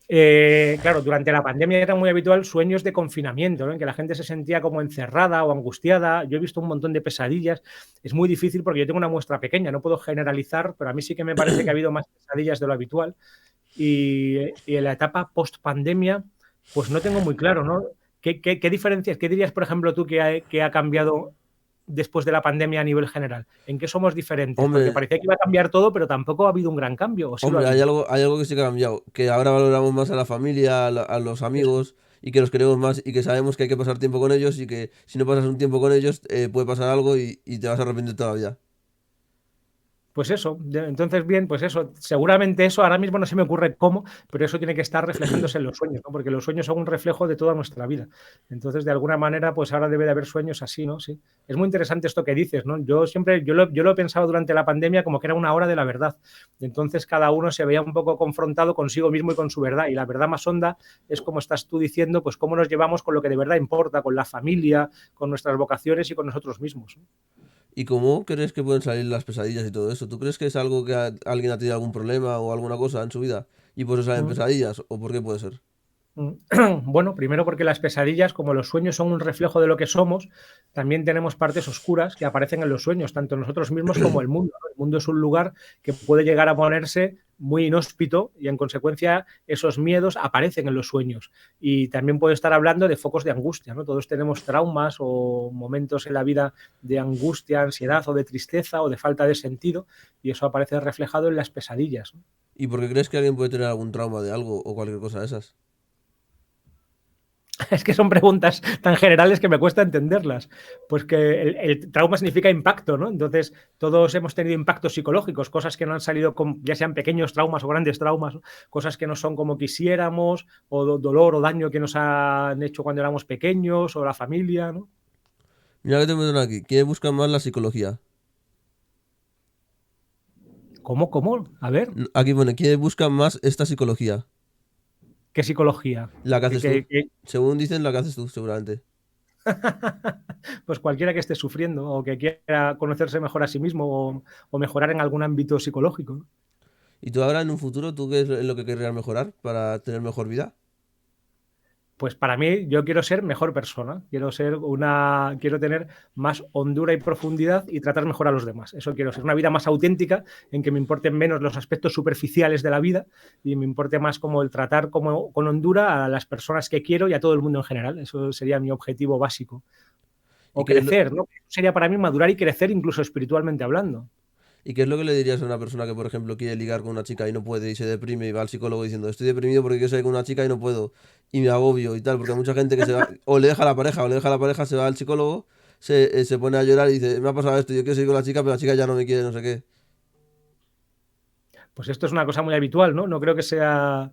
Claro, durante la pandemia era muy habitual sueños de confinamiento, ¿no? En que la gente se sentía como encerrada o angustiada. Yo he visto un montón de pesadillas. Es muy difícil porque yo tengo una muestra pequeña, no puedo generalizar, pero a mí sí que me parece que ha habido más pesadillas de lo habitual. Y en la etapa post-pandemia, pues no tengo muy claro, ¿no? ¿Qué diferencias, qué dirías, por ejemplo, tú que ha cambiado después de la pandemia a nivel general? ¿En qué somos diferentes? Porque Hombre, parecía que iba a cambiar todo, pero tampoco ha habido un gran cambio, ¿o sí lo ha hombre, habido? hay algo que sí que ha cambiado, que ahora valoramos más a la familia, a los Eso. amigos y que los queremos más y que sabemos que hay que pasar tiempo con ellos y que si no pasas un tiempo con ellos puede pasar algo y te vas a arrepentir todavía. Pues eso, entonces bien, pues eso, seguramente eso ahora mismo no se me ocurre cómo, pero eso tiene que estar reflejándose en los sueños, ¿no? Porque los sueños son un reflejo de toda nuestra vida. Entonces, de alguna manera, pues ahora debe de haber sueños así, ¿no? Sí. Es muy interesante esto que dices, ¿no? Yo siempre, yo lo he pensado durante la pandemia como que era una hora de la verdad. Entonces, cada uno se veía un poco confrontado consigo mismo y con su verdad. Y la verdad más honda es como estás tú diciendo, pues cómo nos llevamos con lo que de verdad importa, con la familia, con nuestras vocaciones y con nosotros mismos, ¿no? ¿Y cómo crees que pueden salir las pesadillas y todo eso? ¿Tú crees que es algo que alguien ha tenido algún problema o alguna cosa en su vida y por eso salen Mm. pesadillas? ¿O por qué puede ser? Bueno, primero porque las pesadillas, como los sueños son un reflejo de lo que somos, también tenemos partes oscuras que aparecen en los sueños, tanto nosotros mismos como el mundo, ¿no? El mundo es un lugar que puede llegar a ponerse muy inhóspito y en consecuencia esos miedos aparecen en los sueños. Y también puede estar hablando de focos de angustia, ¿no? Todos tenemos traumas o momentos en la vida de angustia, ansiedad o de tristeza o de falta de sentido y eso aparece reflejado en las pesadillas, ¿no? ¿Y por qué crees que alguien puede tener algún trauma de algo o cualquier cosa de esas? Es que son preguntas tan generales que me cuesta entenderlas. Pues que el trauma significa impacto, ¿no? Entonces, todos hemos tenido impactos psicológicos, cosas que no han salido, ya sean pequeños traumas o grandes traumas, ¿no? Cosas que no son como quisiéramos, o dolor o daño que nos han hecho cuando éramos pequeños, o la familia, ¿no? Mira que te meto aquí. ¿Quién busca más la psicología? ¿Cómo? ¿Cómo? A ver, Aquí pone, ¿quién busca más esta psicología? ¿qué psicología? La que ¿Qué, haces tú. qué, qué? Según dicen, la que haces tú, seguramente. Pues cualquiera que esté sufriendo o que quiera conocerse mejor a sí mismo o mejorar en algún ámbito psicológico, ¿no? ¿Y tú ahora en un futuro, tú qué es lo que querrías mejorar para tener mejor vida? Pues para mí, yo quiero ser mejor persona, quiero tener más hondura y profundidad y tratar mejor a los demás. Eso quiero ser, una vida más auténtica, en que me importen menos los aspectos superficiales de la vida y me importe más como el tratar como, con hondura a las personas que quiero y a todo el mundo en general. Eso sería mi objetivo básico. ¿Y O qué es lo, crecer, ¿no? Sería para mí madurar y crecer incluso espiritualmente hablando. y qué es lo que le dirías a una persona que, por ejemplo, quiere ligar con una chica y no puede y se deprime y va al psicólogo diciendo, estoy deprimido porque quiero salir con una chica y no puedo y me agobio y tal? Porque hay mucha gente que se va, o le deja a la pareja, o le deja a la pareja, se va al psicólogo, se pone a llorar y dice, me ha pasado esto, yo quiero salir con la chica, pero la chica ya no me quiere, no sé qué. Pues esto es una cosa muy habitual, ¿no? No creo que sea...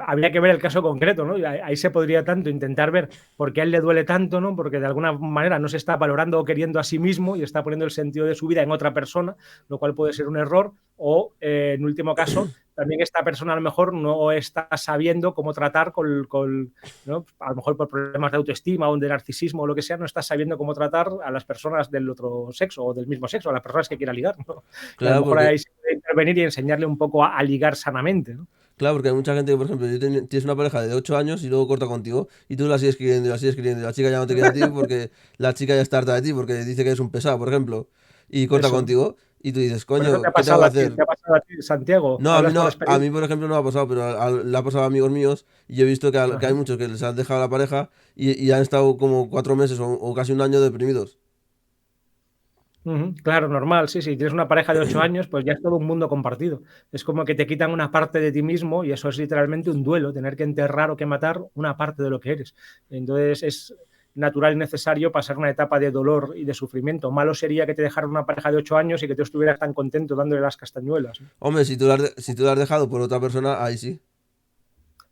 Habría que ver el caso concreto, ¿no? Ahí se podría tanto intentar ver por qué a él le duele tanto, ¿no? Porque de alguna manera no se está valorando o queriendo a sí mismo y está poniendo el sentido de su vida en otra persona, lo cual puede ser un error. O, en último caso, también esta persona a lo mejor no está sabiendo cómo tratar ¿no? A lo mejor por problemas de autoestima o de narcisismo o lo que sea, no está sabiendo cómo tratar a las personas del otro sexo o del mismo sexo, a las personas que quiera ligar, ¿no? Y a lo Claro, mejor porque ahí se puede intervenir y enseñarle un poco a ligar sanamente, ¿no? Claro, porque hay mucha gente que, por ejemplo, tienes una pareja de 8 años y luego corta contigo y tú la sigues queriendo y la sigues queriendo y la chica ya no te quiere a ti porque la chica ya está harta de ti porque dice que eres un pesado, por ejemplo, y corta Eso. contigo y tú dices, Por eso te coño, ha ¿qué tengo que pasado a ti, hacer? te ha pasado a ti, Santiago. No, a mí Hablas por no, a mí experiencia. por ejemplo no me ha pasado, pero le ha pasado a amigos míos y yo he visto que hay Ajá. muchos que les han dejado la pareja y han estado como 4 meses o casi un año deprimidos. Ujú. Claro, normal, sí, sí. Tienes una pareja de 8 años, pues ya es todo un mundo compartido. Es como que te quitan una parte de ti mismo y eso es literalmente un duelo, tener que enterrar o que matar una parte de lo que eres. Entonces es natural y necesario pasar una etapa de dolor y de sufrimiento. Malo sería que te dejara una pareja de 8 años y que tú estuvieras tan contento dándole las castañuelas, ¿no? Hombre, si tú la has dejado por otra persona, ahí sí.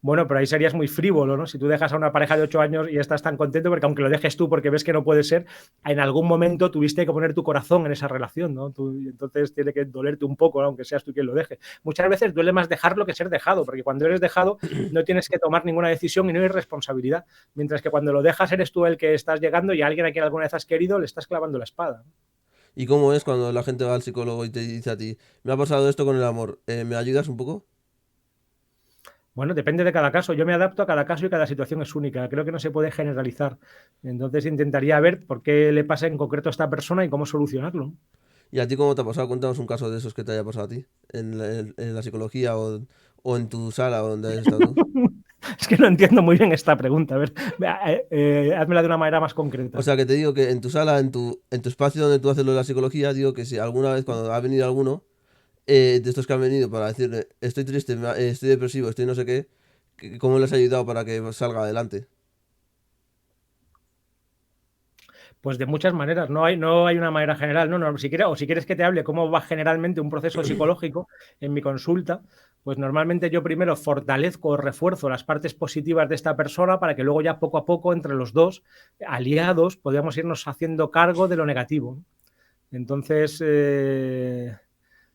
Bueno, pero ahí serías muy frívolo, ¿no? Si tú dejas a una pareja de 8 años y estás tan contento, porque aunque lo dejes tú porque ves que no puede ser, en algún momento tuviste que poner tu corazón en esa relación, ¿no? Y entonces tiene que dolerte un poco, ¿no? Aunque seas tú quien lo deje. Muchas veces duele más dejarlo que ser dejado, porque cuando eres dejado no tienes que tomar ninguna decisión y no hay responsabilidad. Mientras que cuando lo dejas eres tú el que estás llegando y a alguien a quien alguna vez has querido le estás clavando la espada. ¿Y cómo es cuando la gente va al psicólogo y te dice a ti, me ha pasado esto con el amor, ¿me ayudas un poco? Bueno, depende de cada caso. Yo me adapto a cada caso y cada situación es única. Creo que no se puede generalizar. Entonces intentaría ver por qué le pasa en concreto a esta persona y cómo solucionarlo. ¿Y a ti cómo te ha pasado? Cuéntanos un caso de esos que te haya pasado a ti, en la psicología o en tu sala o donde has estado tú. Es que no entiendo muy bien esta pregunta. A ver, házmela de una manera más O concreta. sea, que te digo que en tu sala, en tu espacio donde tú haces lo de la psicología, digo que si alguna vez cuando ha venido alguno, de estos que han venido para decirle, estoy triste, estoy depresivo, estoy no sé qué, ¿cómo les ha ayudado para que salga adelante? Pues de muchas maneras, no hay una manera general, no, si quieres, o si quieres que te hable cómo va generalmente un proceso psicológico en mi consulta, pues normalmente yo primero fortalezco o refuerzo las partes positivas de esta persona para que luego ya poco a poco entre los dos aliados podamos irnos haciendo cargo de lo negativo. Entonces,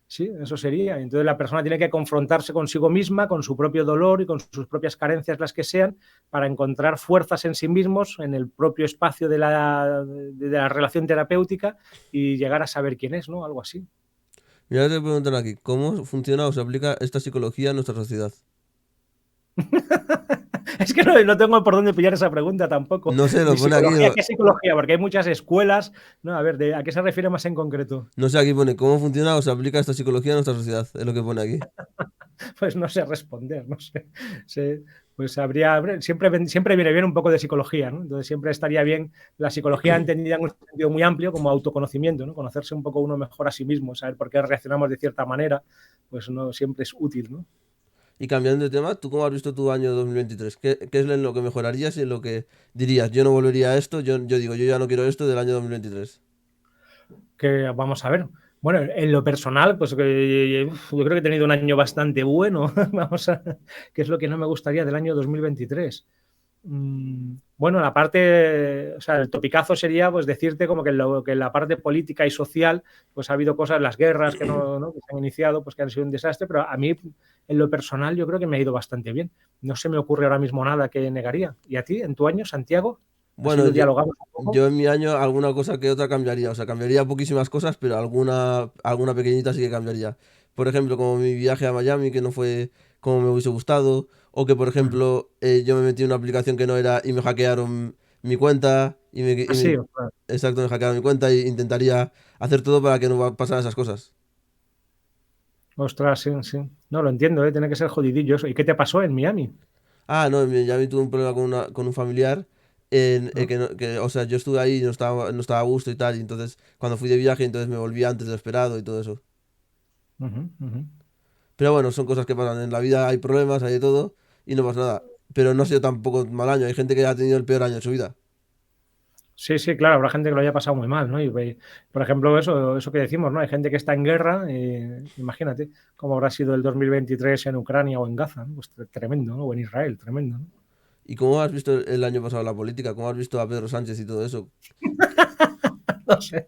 sí, eso sería. Entonces la persona tiene que confrontarse consigo misma, con su propio dolor y con sus propias carencias, las que sean, para encontrar fuerzas en sí mismos, en el propio espacio de la relación terapéutica y llegar a saber quién es, ¿no? Algo así. Mira, te preguntan aquí, ¿cómo funciona o se aplica esta psicología en nuestra sociedad? Es que no tengo por dónde pillar esa pregunta tampoco. No sé, lo De pone aquí, psicología, ¿qué psicología? Porque hay muchas escuelas. No, a ver, ¿a qué se refiere más en concreto? no sé, aquí pone, ¿cómo funciona o se aplica esta psicología en nuestra sociedad? Es lo que pone aquí. Pues no sé responder, no sé. Pues siempre viene bien un poco de psicología, ¿no? Entonces siempre estaría bien la psicología entendida en un sentido muy amplio como autoconocimiento, ¿no? Conocerse un poco uno mejor a sí mismo, saber por qué reaccionamos de cierta manera, pues no siempre es útil, ¿no? Y cambiando de tema, ¿tú cómo has visto tu año 2023? ¿Qué es en lo que mejorarías y en lo que dirías, yo no volvería a esto, yo digo, yo ya no quiero esto del año 2023? Que vamos a ver. Bueno, en lo personal, pues yo creo que he tenido un año bastante bueno. ¿Qué es lo que no me gustaría del año 2023? Bueno, la parte, o sea, el topicazo sería pues decirte como que en la parte política y social, pues ha habido cosas, las guerras que se han iniciado, pues que han sido un desastre, pero a mí, en lo personal, yo creo que me ha ido bastante bien. No se me ocurre ahora mismo nada que negaría. ¿Y a ti, en tu año, Santiago? Así Bueno, lo dialogamos un poco. yo en mi año alguna cosa que otra cambiaría, o sea, cambiaría poquísimas cosas, pero alguna pequeñita sí que cambiaría. Por ejemplo, como mi viaje a Miami, que no fue como me hubiese gustado, o que, por ejemplo, yo me metí en una aplicación que no era y me hackearon mi cuenta, Así, ostras. exacto, me hackearon mi cuenta y intentaría hacer todo para que no pasaran esas cosas. Ostras, sí, sí. No, lo entiendo, ¿eh? Tiene que ser jodidillo eso. ¿Y qué te pasó en Miami? Ah, no, en Miami tuve un problema con un familiar, ¿No? o sea, yo estuve ahí y no estaba a gusto y tal, y entonces cuando fui de viaje, entonces me volví antes de lo esperado y todo eso. Ujú, ujú. Pero bueno, son cosas que pasan. En la vida hay problemas, hay de todo, y no pasa nada. Pero no ha sido tampoco mal año. Hay gente que ha tenido el peor año de su vida. Sí, sí, claro, habrá gente que lo haya pasado muy mal, ¿no? Por ejemplo, eso que decimos, ¿no? Hay gente que está en guerra, imagínate cómo habrá sido el 2023 en Ucrania o en Gaza, ¿no? Pues tremendo, ¿no? O en Israel, tremendo, ¿no? ¿Y cómo has visto el año pasado la política? ¿Cómo has visto a Pedro Sánchez y todo eso? No sé.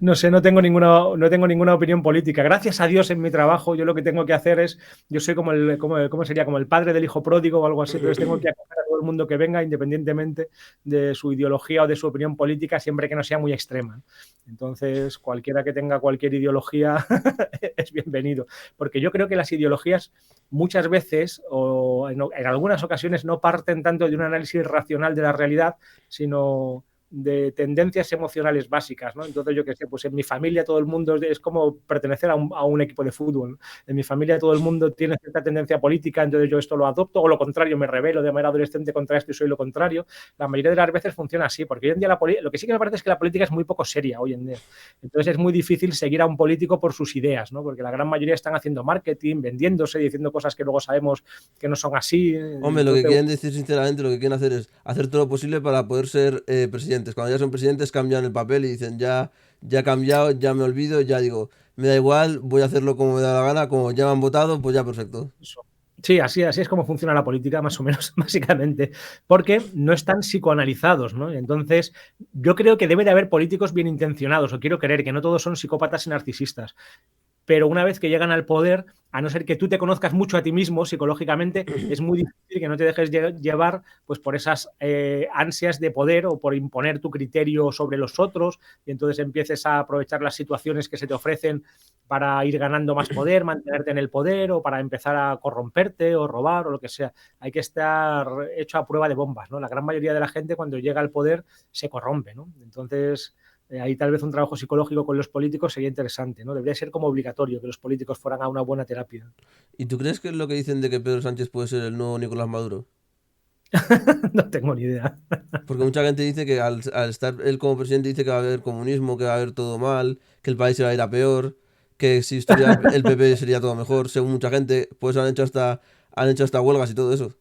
No sé, no tengo ninguna opinión política. Gracias a Dios en mi trabajo, yo lo que tengo que hacer es, yo soy ¿cómo sería? Como el padre del hijo pródigo o algo así, entonces tengo que acoger a todo el mundo que venga, independientemente de su ideología o de su opinión política, siempre que no sea muy extrema. Entonces, cualquiera que tenga cualquier ideología es bienvenido, porque yo creo que las ideologías muchas veces o en algunas ocasiones no parten tanto de un análisis racional de la realidad, sino de tendencias emocionales básicas, ¿no? Entonces, yo qué sé, pues en mi familia todo el mundo es como pertenecer a un equipo de fútbol, ¿no? En mi familia todo el mundo tiene cierta tendencia política, entonces yo esto lo adopto, o lo contrario, me rebelo de manera adolescente contra esto y soy lo contrario. La mayoría de las veces funciona así, porque hoy en día lo que sí que me parece es que la política es muy poco seria hoy en día. Entonces es muy difícil seguir a un político por sus ideas, ¿no? Porque la gran mayoría están haciendo marketing, vendiéndose, diciendo cosas que luego sabemos que no son así. Hombre, lo que Entonces, quieren decir sinceramente, lo que quieren hacer es hacer todo lo posible para poder ser presidentes. Cuando ya son presidentes cambian el papel y dicen ya he cambiado, ya me olvido, ya digo, me da igual, voy a hacerlo como me da la gana, como ya me han votado, pues ya perfecto. eso. Sí, así es como funciona la política, más o menos, básicamente, porque no están psicoanalizados, ¿no? Entonces, yo creo que debe de haber políticos bien intencionados, o quiero creer que no todos son psicópatas y narcisistas, pero una vez que llegan al poder, a no ser que tú te conozcas mucho a ti mismo psicológicamente, es muy difícil que no te dejes llevar pues, por esas ansias de poder o por imponer tu criterio sobre los otros y entonces empieces a aprovechar las situaciones que se te ofrecen para ir ganando más poder, mantenerte en el poder o para empezar a corromperte o robar o lo que sea. Hay que estar hecho a prueba de bombas, ¿no? La gran mayoría de la gente cuando llega al poder se corrompe, ¿no? Entonces, ahí tal vez un trabajo psicológico con los políticos sería interesante, ¿no? Debería ser como obligatorio que los políticos fueran a una buena terapia. ¿Y tú crees que es lo que dicen de que Pedro Sánchez puede ser el nuevo Nicolás Maduro? No tengo ni idea. Porque mucha gente dice que al estar él como presidente dice que va a haber comunismo, que va a haber todo mal, que el país se va a ir a peor, que si estuviera el PP sería todo mejor, según mucha gente, pues han hecho hasta huelgas y todo eso.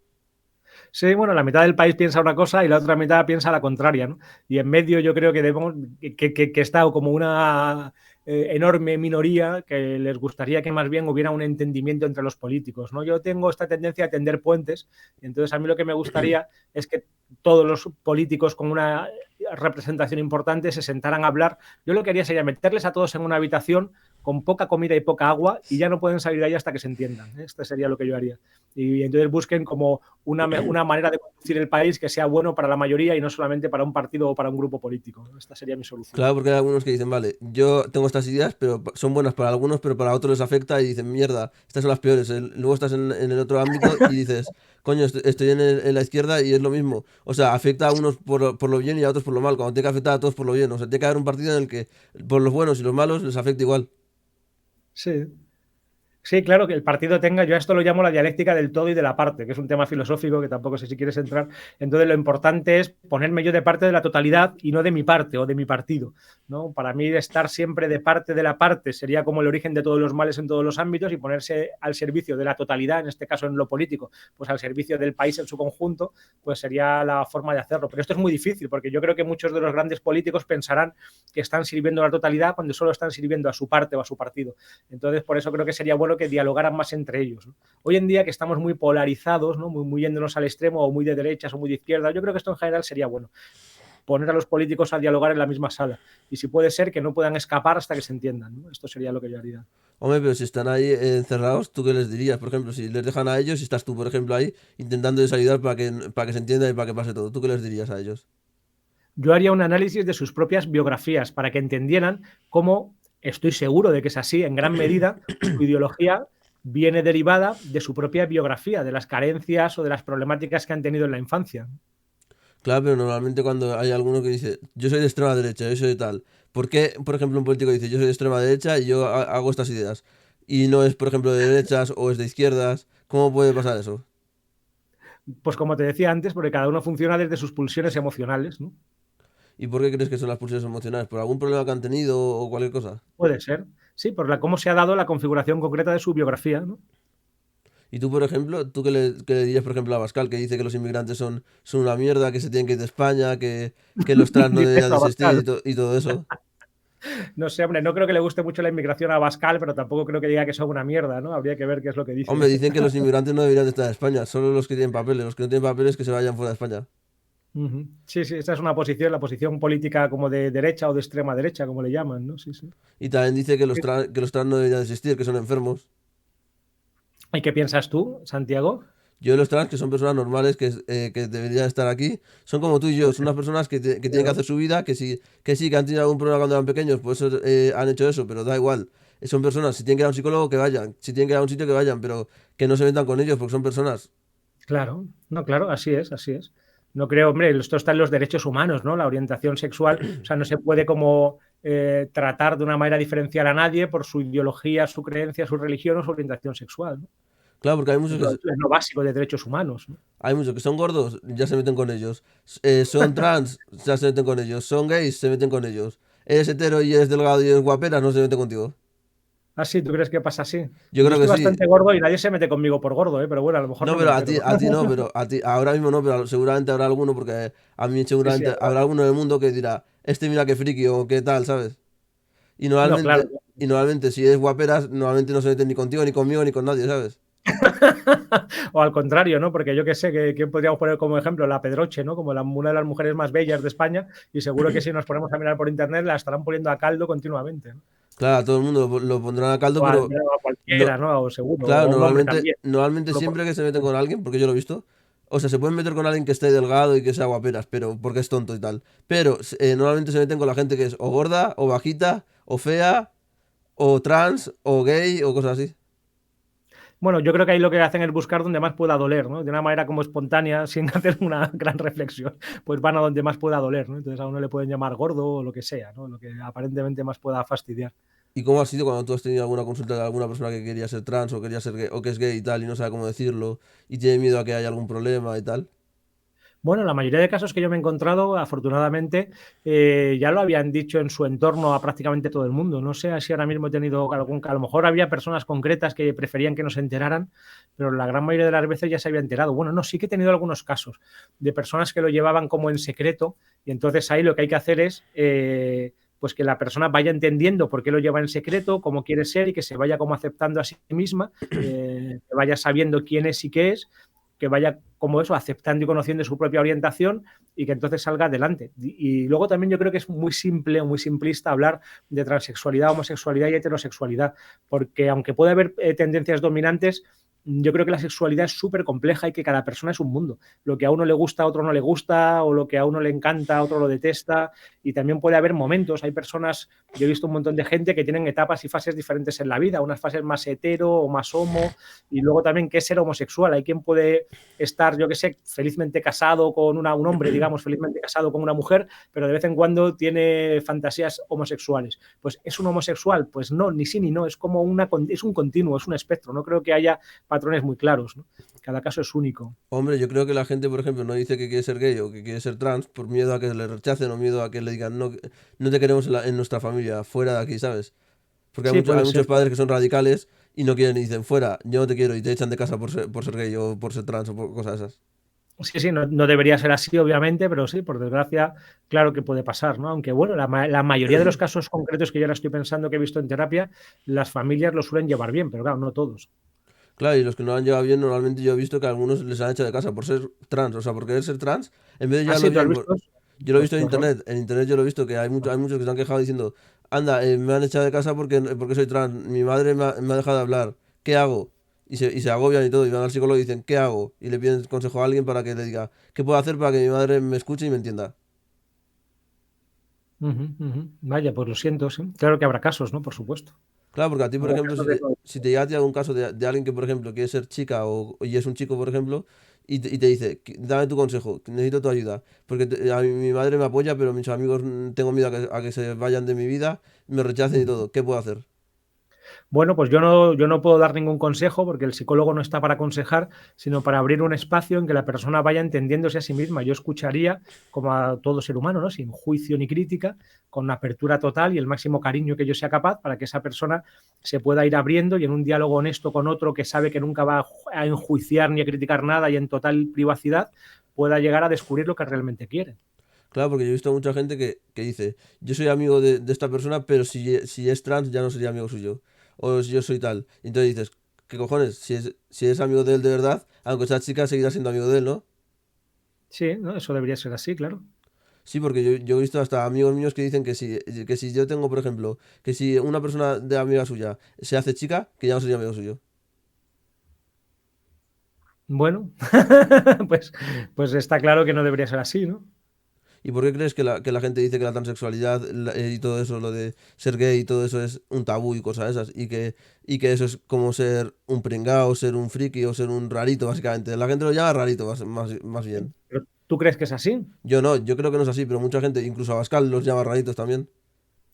Sí, bueno, la mitad del país piensa una cosa y la otra mitad piensa la contraria, ¿no? Y en medio yo creo que debemos, que está como una enorme minoría que les gustaría que más bien hubiera un entendimiento entre los políticos, ¿no? Yo tengo esta tendencia a tender puentes y entonces a mí lo que me gustaría es que todos los políticos con una representación importante se sentaran a hablar. Yo lo que haría sería meterles a todos en una habitación con poca comida y poca agua y ya no pueden salir de ahí hasta que se entiendan. Este sería lo que yo haría. Y entonces busquen como una manera de conducir el país que sea bueno para la mayoría y no solamente para un partido o para un grupo político. Esta sería mi solución. Claro, porque hay algunos que dicen, vale, yo tengo estas ideas, pero son buenas para algunos, pero para otros les afecta y dicen, mierda, estas son las peores. Luego estás en el otro ámbito y dices, coño, estoy en la izquierda y es lo mismo. O sea, afecta a unos por lo bien y a otros por lo mal, cuando tiene que afectar a todos por lo bien. O sea, tiene que haber un partido en el que por los buenos y los malos les afecta igual. Sí. Sí, claro, que el partido tenga, yo a esto lo llamo la dialéctica del todo y de la parte, que es un tema filosófico que tampoco sé si quieres entrar. Entonces, lo importante es ponerme yo de parte de la totalidad y no de mi parte o de mi partido, ¿no? Para mí, estar siempre de parte de la parte sería como el origen de todos los males en todos los ámbitos y ponerse al servicio de la totalidad, en este caso en lo político, pues al servicio del país en su conjunto, pues sería la forma de hacerlo. Pero esto es muy difícil porque yo creo que muchos de los grandes políticos pensarán que están sirviendo a la totalidad cuando solo están sirviendo a su parte o a su partido. Entonces, por eso creo que sería bueno que dialogaran más entre ellos, ¿no? Hoy en día que estamos muy polarizados, ¿no? Muy yéndonos al extremo o muy de derechas o muy de izquierda, yo creo que esto en general sería bueno. Poner a los políticos a dialogar en la misma sala. Y si puede ser que no puedan escapar hasta que se entiendan, ¿no? Esto sería lo que yo haría. Hombre, pero si están ahí encerrados, ¿tú qué les dirías? Por ejemplo, si les dejan a ellos y estás tú, por ejemplo, ahí intentándoles ayudar para que se entienda y para que pase todo, ¿tú qué les dirías a ellos? Yo haría un análisis de sus propias biografías para que entendieran cómo, estoy seguro de que es así, en gran medida, su ideología viene derivada de su propia biografía, de las carencias o de las problemáticas que han tenido en la infancia. Claro, pero normalmente cuando hay alguno que dice, yo soy de extrema derecha, yo soy de tal, ¿por qué, por ejemplo, un político dice, yo soy de extrema derecha y yo hago estas ideas? Y no es, por ejemplo, de derechas o es de izquierdas, ¿cómo puede pasar eso? Pues como te decía antes, porque cada uno funciona desde sus pulsiones emocionales, ¿no? ¿Y por qué crees que son las pulsiones emocionales? ¿Por algún problema que han tenido o cualquier cosa? Puede ser, sí, por cómo se ha dado la configuración concreta de su biografía, ¿no? Y tú, por ejemplo, ¿tú qué le dirías, por ejemplo, a Abascal, que dice que los inmigrantes son una mierda, que se tienen que ir de España, que los trans no Dice deberían eso de existir Abascal. y todo eso? No sé, hombre, no creo que le guste mucho la inmigración a Abascal, pero tampoco creo que diga que son una mierda, ¿no? Habría que ver qué es lo que Hombre, dice. dicen que los inmigrantes no deberían de estar en España, solo los que tienen papeles, los que no tienen papeles que se vayan fuera de España. Ujú. Sí, sí, esa es una posición, la posición política como de derecha o de extrema derecha, como le llaman, ¿no? Sí, sí. Y también dice que los trans no deberían de existir, que son enfermos. ¿Y qué piensas tú, Santiago? Yo los trans, que son personas normales, que deberían estar aquí, son como tú y yo, Pues, son unas personas que tienen que claro, hacer su vida, que sí, que han tenido algún problema cuando eran pequeños, pues han hecho eso, pero da igual. Son personas, si tienen que ir a un psicólogo, que vayan, si tienen que ir a un sitio, que vayan, pero que no se metan con ellos, porque son personas. claro, no, claro, así es, así es. No creo, hombre, esto está en los derechos humanos, ¿no? La orientación sexual, o sea, no se puede como tratar de una manera diferencial a nadie por su ideología, su creencia, su religión o su orientación sexual, ¿no? Claro, porque hay muchos Es lo básico de derechos humanos, ¿no? hay muchos que son gordos, ya se meten con ellos. Son trans, ya se meten con ellos. Son gays, se meten con ellos. Eres hetero y eres delgado y eres guapera, no se meten contigo. Ah, sí, ¿tú crees que pasa así? Yo Yo creo que estoy sí. bastante gordo y nadie se mete conmigo por gordo, ¿eh? Pero bueno, a lo mejor No, no me pero entero. a ti no, pero a ti, ahora mismo no, pero seguramente habrá alguno, porque a mí Sí, sí, seguramente habrá. habrá alguno en el mundo que dirá, este mira qué friki o qué tal, ¿sabes? Y No, claro. normalmente si eres guaperas, normalmente no se meten ni contigo, ni conmigo, ni con nadie, ¿sabes? O al contrario, ¿no? Porque yo qué sé, que podríamos poner como ejemplo la Pedroche, ¿no? Como una de las mujeres más bellas de España, y seguro que si nos ponemos a mirar por internet la estarán poniendo a caldo continuamente, ¿no? Claro, a todo el mundo lo pondrán a caldo, pero O a no, cualquiera, ¿no? O seguro, claro, o a un hombre normalmente, también. normalmente Solo por- siempre que se meten con alguien, porque yo lo he visto, o sea, se pueden meter con alguien que esté delgado y que sea guaperas, pero porque es tonto y tal. Pero normalmente se meten con la gente que es o gorda, o bajita, o fea, o trans, o gay, o cosas así. Bueno, yo creo que ahí lo que hacen es buscar donde más pueda doler, ¿no? De una manera como espontánea, sin hacer una gran reflexión, pues van a donde más pueda doler, ¿no? Entonces a uno le pueden llamar gordo o lo que sea, ¿no? Lo que aparentemente más pueda fastidiar. ¿Y cómo ha sido cuando tú has tenido alguna consulta de alguna persona que quería ser trans o quería ser gay, o que es gay y tal y no sabe cómo decirlo y tiene miedo a que haya algún problema y tal? Bueno, la mayoría de casos que yo me he encontrado, afortunadamente, ya lo habían dicho en su entorno a prácticamente todo el mundo. No sé si ahora mismo he tenido algún, a lo mejor había personas concretas que preferían que no se enteraran, pero la gran mayoría de las veces ya se había enterado. Bueno, no, sí que he tenido algunos casos de personas que lo llevaban como en secreto y entonces ahí lo que hay que hacer es pues que la persona vaya entendiendo por qué lo lleva en secreto, cómo quiere ser y que se vaya como aceptando a sí misma, que vaya sabiendo quién es y qué es, que vaya como eso, aceptando y conociendo su propia orientación y que entonces salga adelante. Y luego también yo creo que es muy simple o muy simplista hablar de transexualidad, homosexualidad y heterosexualidad, porque aunque puede haber tendencias dominantes, yo creo que la sexualidad es súper compleja y que cada persona es un mundo. Lo que a uno le gusta, a otro no le gusta, o lo que a uno le encanta, a otro lo detesta. Y también puede haber momentos. Hay personas, yo he visto un montón de gente que tienen etapas y fases diferentes en la vida, unas fases más hetero o más homo, y luego también qué es ser homosexual. Hay quien puede estar, yo que sé, felizmente casado con un hombre, digamos, felizmente casado con una mujer, pero de vez en cuando tiene fantasías homosexuales. Pues es un homosexual, pues no, ni sí ni no, es como es un continuo, es un espectro. No creo que haya patrones muy claros, ¿no? Cada caso es único. Hombre, yo creo que la gente, por ejemplo, no dice que quiere ser gay o que quiere ser trans por miedo a que le rechacen o miedo a que le digan no, no te queremos en nuestra familia, fuera de aquí, ¿sabes? Porque Sí, hay puede muchos ser. padres que son radicales y no quieren y dicen fuera, yo no te quiero y te echan de casa por ser gay o por ser trans o por cosas esas. Sí, sí, no, no, debería ser así, obviamente, pero sí, por desgracia, claro que puede pasar, ¿no? Aunque, bueno, la mayoría de los casos concretos que yo ahora estoy pensando que he visto en terapia, las familias lo suelen llevar bien, pero claro, no todos. Claro, y los que no lo han llevado bien, normalmente yo he visto que a algunos les han echado de casa por ser trans, o sea, por querer ser trans, en vez de Ah, llevarlo sí, ¿tú has bien, visto eso? yo lo he Pues visto qué horror. en internet yo lo he visto que hay muchos que se han quejado diciendo, anda, me han echado de casa porque soy trans, mi madre me ha dejado de hablar, ¿qué hago? Y se agobian y todo, y van al psicólogo y dicen, ¿qué hago? Y le piden consejo a alguien para que le diga, ¿qué puedo hacer para que mi madre me escuche y me entienda? Ujú, ujú. Vaya, pues lo siento, sí. Claro que habrá casos, ¿no? Por supuesto. Claro, porque a ti, por Habrá ejemplo, casos de todo. si te llega a ti algún caso de alguien que, por ejemplo, quiere ser chica y es un chico, por ejemplo, y te dice, Dame tu consejo, que necesito tu ayuda, porque a mi madre me apoya, pero mis amigos tengo miedo a que se vayan de mi vida, me rechacen y Ujú. todo, ¿qué puedo hacer? Bueno, pues yo no puedo dar ningún consejo porque el psicólogo no está para aconsejar, sino para abrir un espacio en que la persona vaya entendiéndose a sí misma. Yo escucharía, como a todo ser humano, ¿no? Sin juicio ni crítica, con una apertura total y el máximo cariño que yo sea capaz para que esa persona se pueda ir abriendo y en un diálogo honesto con otro que sabe que nunca va a enjuiciar ni a criticar nada y en total privacidad pueda llegar a descubrir lo que realmente quiere. Claro, porque yo he visto a mucha gente que dice, yo soy amigo de esta persona, pero si es trans ya no sería amigo suyo. O si yo soy tal. Y entonces dices, ¿qué cojones? Si es amigo de él de verdad, aunque sea chica, seguirá siendo amigo de él, ¿no? Sí, ¿no? Eso debería ser así, claro. Sí, porque yo he visto hasta amigos míos que dicen que si yo tengo, por ejemplo, que si una persona de amiga suya se hace chica, que ya no sería amigo suyo. Bueno, pues, pues está claro que no debería ser así, ¿no? ¿Y por qué crees que la gente dice que la transexualidad y todo eso, lo de ser gay y todo eso es un tabú y cosas esas? Y que eso es como ser un pringao, ser un friki o ser un rarito, básicamente. La gente lo llama rarito, más bien. Pero ¿tú crees que es así? Yo no, yo creo que no es así, pero mucha gente, incluso a Bascal, los llama raritos también.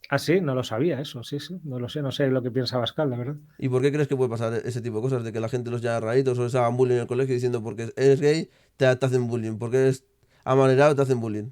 Ah, sí, no lo sabía eso, sí, sí, no sé lo que piensa Pascal, la verdad. ¿Y por qué crees que puede pasar ese tipo de cosas? De que la gente los llama raritos o les hagan bullying en el colegio diciendo porque eres gay, te hacen bullying. Porque eres amanerado, te hacen bullying.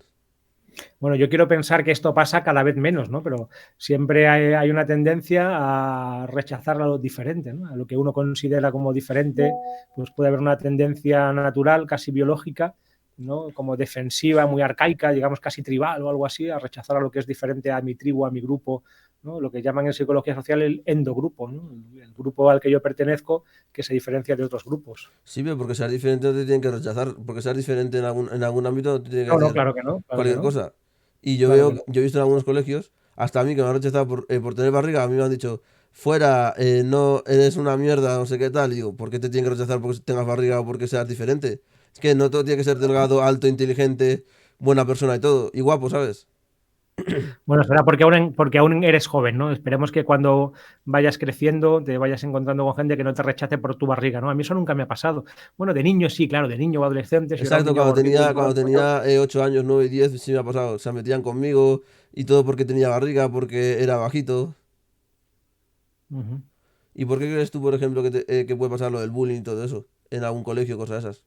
Bueno, yo quiero pensar que esto pasa cada vez menos, ¿no? Pero siempre hay una tendencia a rechazar a lo diferente, ¿no? A lo que uno considera como diferente, pues puede haber una tendencia natural, casi biológica, ¿no? Como defensiva, muy arcaica, digamos casi tribal o algo así, a rechazar a lo que es diferente a mi tribu, a mi grupo, ¿no? Lo que llaman en psicología social el endogrupo, ¿no? El grupo al que yo pertenezco que se diferencia de otros grupos. Sí, pero porque seas diferente no te tienen que rechazar. Porque seas diferente en algún ámbito no te tienen que No, no, decir claro que no, claro que cualquier no, cosa. Y yo claro veo, que no. yo he visto en algunos colegios, hasta a mí que me han rechazado por tener barriga, a mí me han dicho, fuera, no, eres una mierda, no sé qué tal. Y digo, ¿por qué te tienen que rechazar porque tengas barriga o porque seas diferente? Es que no todo tiene que ser delgado, alto, inteligente, buena persona y todo. Y guapo, ¿sabes? Bueno, será porque aún eres joven, ¿no? Esperemos que cuando vayas creciendo te vayas encontrando con gente que no te rechace por tu barriga, ¿no? A mí eso nunca me ha pasado. Bueno, de niño sí, claro, de niño o adolescente, si yo era un Exacto, niño cuando gordito y tenía, todo cuando el pollo. tenía 8 años, 9 y 10, sí me ha pasado. Se metían conmigo y todo porque tenía barriga, porque era bajito. Ujú. ¿Y por qué crees tú, por ejemplo, que puede pasar lo del bullying y todo eso? En algún colegio, cosas esas.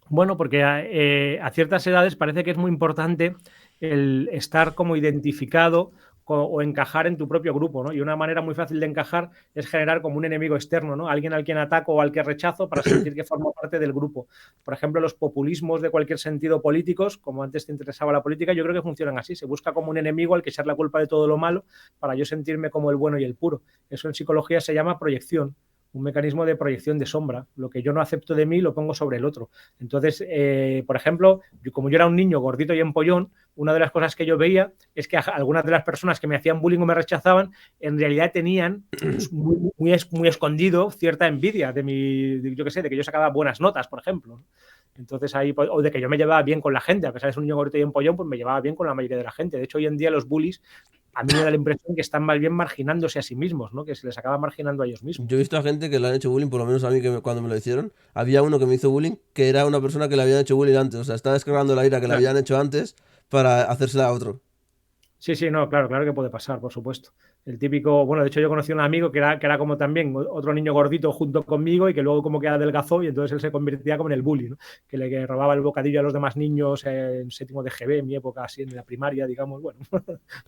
Bueno, porque a ciertas edades parece que es muy importante el estar como identificado o encajar en tu propio grupo, ¿no? Y una manera muy fácil de encajar es generar como un enemigo externo, ¿no? Alguien al quien ataco o al que rechazo para sentir que formo parte del grupo. Por ejemplo, los populismos de cualquier sentido políticos, como antes te interesaba la política, yo creo que funcionan así. Se busca como un enemigo al que echar la culpa de todo lo malo para yo sentirme como el bueno y el puro. Eso en psicología se llama proyección, un mecanismo de proyección de sombra. Lo que yo no acepto de mí lo pongo sobre el otro. Entonces, por ejemplo, como yo era un niño gordito y empollón, una de las cosas que yo veía es que algunas de las personas que me hacían bullying o me rechazaban, en realidad tenían muy escondido cierta envidia de mi, yo qué sé, de que yo sacaba buenas notas, por ejemplo. Entonces ahí, o de que yo me llevaba bien con la gente, a pesar de ser un niño gordito y empollón, pues me llevaba bien con la mayoría de la gente. De hecho, hoy en día los bullies a mí me da la impresión que están más bien marginándose a sí mismos, ¿no? Que se les acaba marginando a ellos Yo he mismos. visto a gente que le han hecho bullying, por lo menos a mí cuando me lo hicieron, había uno que me hizo bullying que era una persona que le habían hecho bullying antes. O sea, estaba descargando la ira que le Claro. habían hecho antes para hacérsela a otro. Sí, sí, no, claro, claro que puede pasar, por supuesto. El típico, bueno, de hecho yo conocí a un amigo que era como también otro niño gordito junto conmigo y que luego como que adelgazó y entonces él se convertía como en el bully, ¿no? Que robaba el bocadillo a los demás niños en séptimo de GB, en mi época así, en la primaria, digamos, bueno,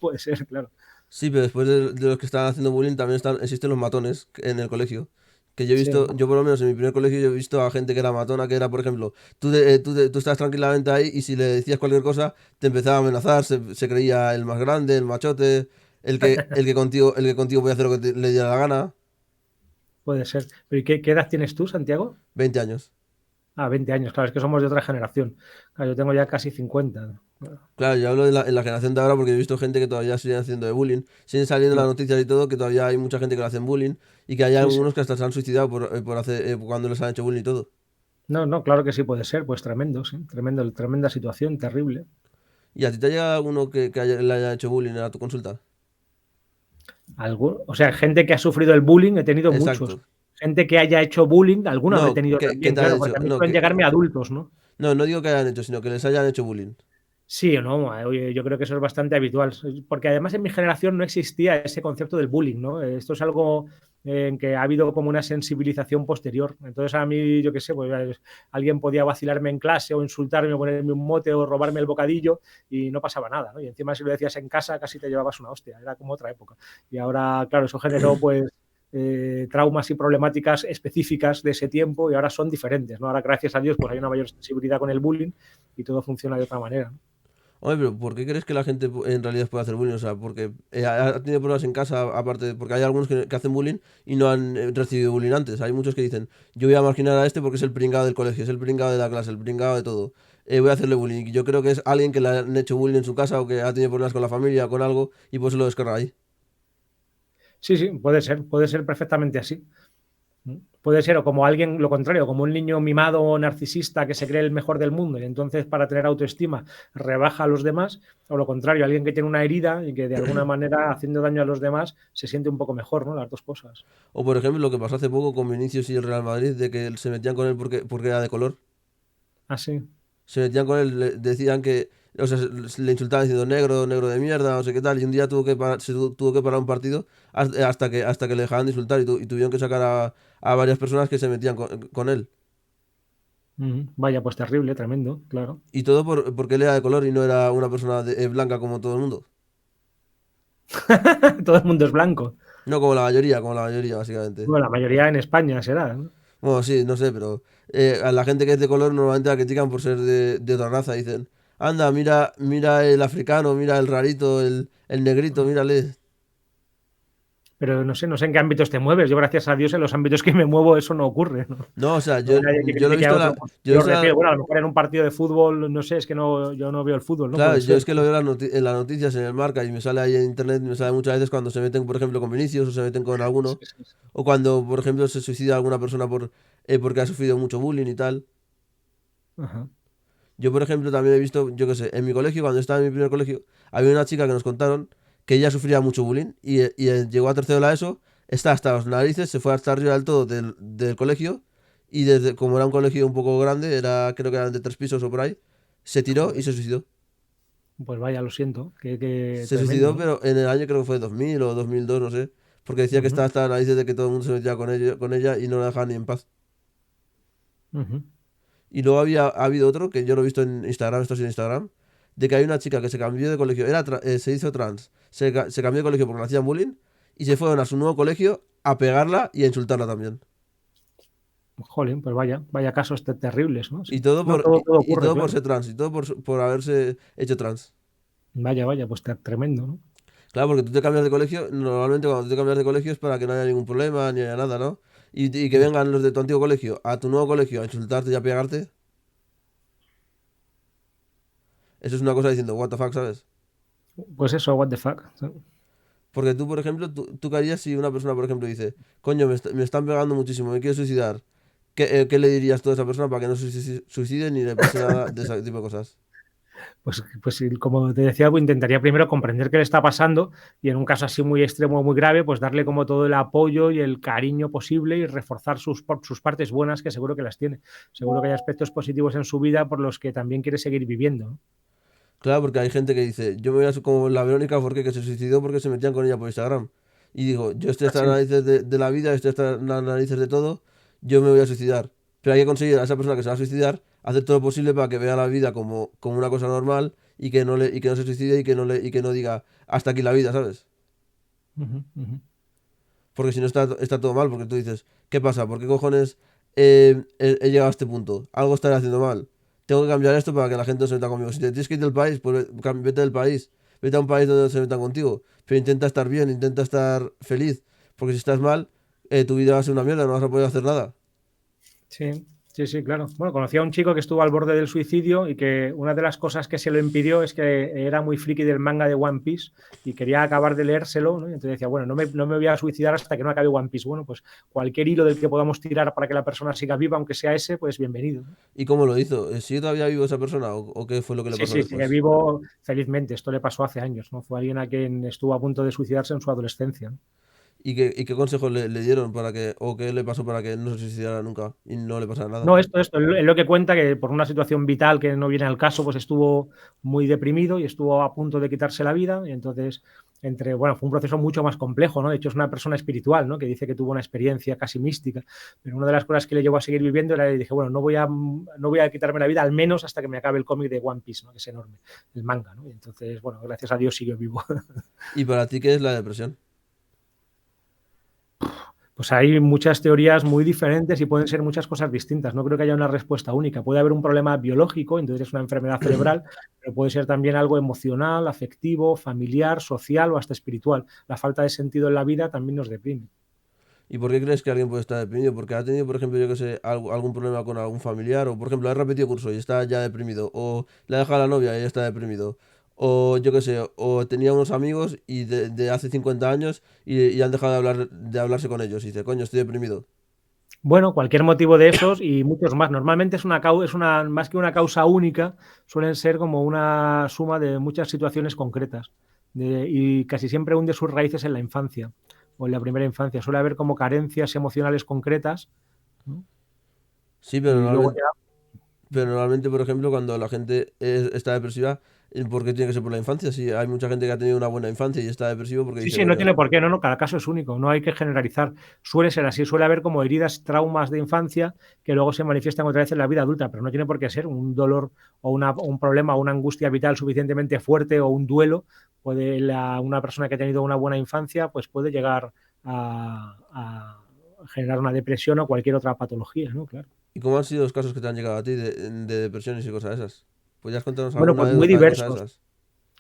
puede ser, claro. Sí, pero después de los que están haciendo bullying también existen los matones en el colegio. Que yo he Sí, visto, yo por lo menos en mi primer colegio yo he visto a gente que era matona, que era, por ejemplo, tú estás tranquilamente ahí y si le decías cualquier cosa, te empezaba a amenazar, se creía el más grande, el machote, el que contigo podía hacer lo que le diera la gana. puede ser. ¿Pero y qué edad tienes tú, Santiago? 20 años. Ah, 20 años, claro, es que somos de otra generación. Claro, yo tengo ya casi 50. Claro, yo hablo en la generación de ahora porque he visto gente que todavía siguen haciendo de bullying. Siguen saliendo las Claro. noticias y todo, que todavía hay mucha gente que le hacen bullying y que hay Sí, sí. algunos que hasta se han suicidado por hacer, cuando les han hecho bullying y todo. No, no, claro que sí puede ser, pues tremendo, sí. Tremendo, tremenda situación, terrible. ¿Y a ti te ha llegado alguno que le haya hecho bullying a tu consulta? O sea, gente que ha sufrido el bullying, he tenido muchos. Exacto. Gente que haya hecho bullying, algunos he No, tenido ¿qué también, te han claro, hecho? porque a mí No, pueden llegarme adultos, ¿no? no digo que hayan hecho, sino que les hayan hecho bullying. Sí o no, oye, yo creo que eso es bastante habitual, porque además en mi generación no existía ese concepto del bullying, ¿no? Esto es algo en que ha habido como una sensibilización posterior. Entonces a mí, yo qué sé, pues alguien podía vacilarme en clase o insultarme o ponerme un mote o robarme el bocadillo y no pasaba nada, ¿no? Y encima si lo decías en casa casi te llevabas una hostia, era como otra época. Y ahora, claro, eso generó pues traumas y problemáticas específicas de ese tiempo y ahora son diferentes, ¿no? Ahora, gracias a Dios, pues hay una mayor sensibilidad con el bullying y todo funciona de otra manera, ¿no? Oye, pero ¿por qué crees que la gente en realidad puede hacer bullying? O sea, porque ha tenido problemas en casa, aparte, porque hay algunos que hacen bullying y no han recibido bullying antes. Hay muchos que dicen, yo voy a marginar a este porque es el pringado del colegio, es el pringado de la clase, el pringado de todo. Voy a hacerle bullying. Y yo creo que es alguien que le han hecho bullying en su casa o que ha tenido problemas con la familia, con algo, y pues se lo descarga ahí. Sí, sí, puede ser perfectamente así. Puede ser o como alguien, lo contrario, como un niño mimado o narcisista que se cree el mejor del mundo y entonces para tener autoestima rebaja a los demás, o lo contrario, alguien que tiene una herida y que de alguna manera haciendo daño a los demás se siente un poco mejor, ¿no? Las dos cosas. O por ejemplo, lo que pasó hace poco con Vinicius y el Real Madrid, de que se metían con él porque era de color. Así. Se metían con él, decían que, o sea, le insultaban diciendo negro, negro de mierda, no sé qué tal, y un día tuvo que parar un partido hasta que le dejaban de insultar y tuvieron que sacar a varias personas que se metían con él. Vaya, pues terrible, tremendo, claro. Y todo porque él era de color y no era una persona blanca como todo el mundo. Todo el mundo es blanco. No como la mayoría, básicamente. Bueno, la mayoría en España será, ¿no? Bueno, sí, no sé, pero a la gente que es de color normalmente la critican por ser de otra raza. Dicen, anda, mira el africano, mira el rarito, el negrito, mírale. Pero no sé en qué ámbitos te mueves. Yo, gracias a Dios, en los ámbitos que me muevo eso no ocurre, ¿no? No, o sea, No hay nadie que yo lo he critique a visto, otro, pues, yo he yo visto refiero, bueno, a lo mejor en un partido de fútbol, no sé, es que no, yo no veo el fútbol, ¿no? claro, Puede yo ser. es que lo veo en las noticias, en el Marca, y me sale ahí en internet, me sale muchas veces cuando se meten, por ejemplo, con Vinicius o se meten con Sí, alguno, sí, sí. o cuando, por ejemplo, se suicida alguna persona porque ha sufrido mucho bullying y tal. Ajá. Yo, por ejemplo, también he visto, yo qué sé, en mi colegio, cuando estaba en mi primer colegio, había una chica que nos contaron que ella sufría mucho bullying y llegó a tercero de la ESO, está hasta las narices, se fue hasta arriba del todo del colegio y desde, como era un colegio un poco grande, creo que eran de 3 pisos o por ahí, se tiró y Joder, se suicidó. pues vaya, lo siento, que Se tremendo, suicidó, ¿no? pero en el año creo que fue 2000 o 2002, no sé, porque decía que Ujú, estaba hasta las narices de que todo el mundo se metía con ella y no la dejaban ni en paz. ujú. Y luego ha habido otro, que yo lo he visto en Instagram, esto es en Instagram, de que hay una chica que se cambió de colegio, se hizo trans, se cambió de colegio porque le hacían bullying y se fueron a su nuevo colegio a pegarla y a insultarla también. Jolín, pues vaya casos terribles, ¿no? Y Sí. todo No, por, todo y ocurre, todo por claro. ser trans, y todo por haberse hecho trans. Vaya, pues tremendo, ¿no? Claro, porque tú te cambias de colegio, normalmente cuando tú te cambias de colegio es para que no haya ningún problema ni haya nada, ¿no? Y que vengan los de tu antiguo colegio a tu nuevo colegio a insultarte y a pegarte, eso es una cosa diciendo, what the fuck, ¿sabes? Pues eso, what the fuck. ¿Sí? Porque tú, por ejemplo, tú qué harías si una persona, por ejemplo, dice, coño, me están pegando muchísimo, me quiero suicidar. ¿Qué le dirías tú a esa persona para que no se suicide ni le pase nada de ese tipo de cosas? Pues sí, como te decía, pues intentaría primero comprender qué le está pasando y en un caso así muy extremo, muy grave, pues darle como todo el apoyo y el cariño posible y reforzar sus partes buenas, que seguro que las tiene. Seguro que hay aspectos positivos en su vida por los que también quiere seguir viviendo, ¿no? Claro, porque hay gente que dice, yo me voy a como la Verónica porque que se suicidó porque se metían con ella por Instagram. Y digo, yo estoy hasta Así las es. narices de la vida, estoy hasta las narices de todo, yo me voy a suicidar. Pero hay que conseguir a esa persona que se va a suicidar, hacer todo lo posible para que vea la vida como una cosa normal y que no se suicide y que no diga hasta aquí la vida, ¿sabes? Ujú, ujú. Porque si no está todo mal, porque tú dices, ¿qué pasa? ¿Por qué cojones he llegado a este punto? Algo estaré haciendo mal. Tengo que cambiar esto para que la gente no se meta conmigo. Si te tienes que ir del país, pues vete del país. Vete a un país donde no se metan contigo. Pero intenta estar bien, intenta estar feliz. Porque si estás mal, tu vida va a ser una mierda, no vas a poder hacer nada. Sí, sí, sí, claro. Bueno, conocí a un chico que estuvo al borde del suicidio y que una de las cosas que se lo impidió es que era muy friki del manga de One Piece y quería acabar de leérselo, ¿no? Y entonces decía, bueno, no me voy a suicidar hasta que no acabe One Piece. Bueno, pues cualquier hilo del que podamos tirar para que la persona siga viva, aunque sea ese, pues bienvenido, ¿no? ¿Y cómo lo hizo? ¿Sigue todavía vivo esa persona o qué fue lo que le Sí, pasó sí, sigue después? vivo felizmente. Esto le pasó hace años, ¿no? Fue alguien a quien estuvo a punto de suicidarse en su adolescencia, ¿no? ¿Y qué consejos le dieron para que, o qué le pasó para que no se suicidara nunca y no le pasara nada? No, esto, es lo que cuenta, que por una situación vital que no viene al caso, pues estuvo muy deprimido y estuvo a punto de quitarse la vida. Y entonces, bueno, fue un proceso mucho más complejo, ¿no? De hecho, es una persona espiritual, ¿no? Que dice que tuvo una experiencia casi mística. Pero una de las cosas que le llevó a seguir viviendo era que dije, bueno, no voy a quitarme la vida, al menos hasta que me acabe el cómic de One Piece, ¿no? Que es enorme, el manga, ¿no? Y entonces, bueno, gracias a Dios siguió vivo. ¿Y para ti qué es la depresión? Pues hay muchas teorías muy diferentes y pueden ser muchas cosas distintas. No creo que haya una respuesta única. Puede haber un problema biológico, entonces es una enfermedad cerebral, pero puede ser también algo emocional, afectivo, familiar, social o hasta espiritual. La falta de sentido en la vida también nos deprime. ¿Y por qué crees que alguien puede estar deprimido? Porque ha tenido, por ejemplo, yo que sé, algún problema con algún familiar, o por ejemplo, ha repetido curso y está ya deprimido, o le ha dejado a la novia y ya está deprimido, o yo que sé, o tenía unos amigos y de hace 50 años y han dejado de hablarse con ellos y dice, coño, estoy deprimido. Bueno, cualquier motivo de esos y muchos más. Normalmente más que una causa única, suelen ser como una suma de muchas situaciones concretas y casi siempre hunde sus raíces en la infancia o en la primera infancia. Suele haber como carencias emocionales concretas, ¿no? Sí, Y luego pero normalmente, por ejemplo, cuando la gente está depresiva, ¿por qué tiene que ser por la infancia? Sí, hay mucha gente que ha tenido una buena infancia y está depresivo porque sí, dice, sí, no coño, tiene por qué, no, cada caso es único, no hay que generalizar. Suele ser así, suele haber como heridas, traumas de infancia que luego se manifiestan otra vez en la vida adulta, pero no tiene por qué ser un dolor o un problema o una angustia vital suficientemente fuerte o un duelo. Una persona que ha tenido una buena infancia pues puede llegar a generar una depresión o cualquier otra patología, ¿no? Claro. ¿y cómo han sido los casos que te han llegado a ti de depresiones y cosas de esas? ¿Podrías contarnos Bueno, alguna pues anécdota de cosas de esas?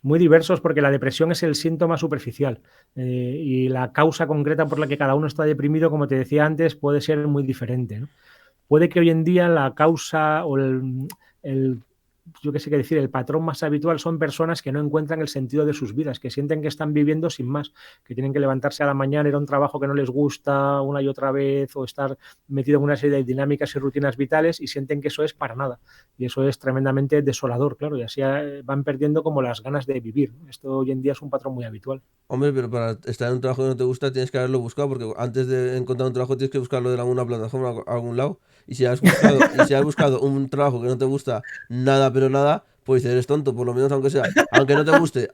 muy diversos porque la depresión es el síntoma superficial y la causa concreta por la que cada uno está deprimido, como te decía antes, puede ser muy diferente, ¿no? Puede que hoy en día la causa o el yo qué sé qué decir, el patrón más habitual son personas que no encuentran el sentido de sus vidas, que sienten que están viviendo sin más, que tienen que levantarse a la mañana, ir a un trabajo que no les gusta una y otra vez o estar metido en una serie de dinámicas y rutinas vitales y sienten que eso es para nada. Y eso es tremendamente desolador, claro, y así van perdiendo como las ganas de vivir, ¿no? Esto hoy en día es un patrón muy habitual. Hombre, pero para estar en un trabajo que no te gusta tienes que haberlo buscado, porque antes de encontrar un trabajo tienes que buscarlo de alguna plataforma a algún lado. Y si has buscado un trabajo que no te gusta nada, pero nada, pues dices, eres tonto, por lo menos aunque sea, aunque no te guste,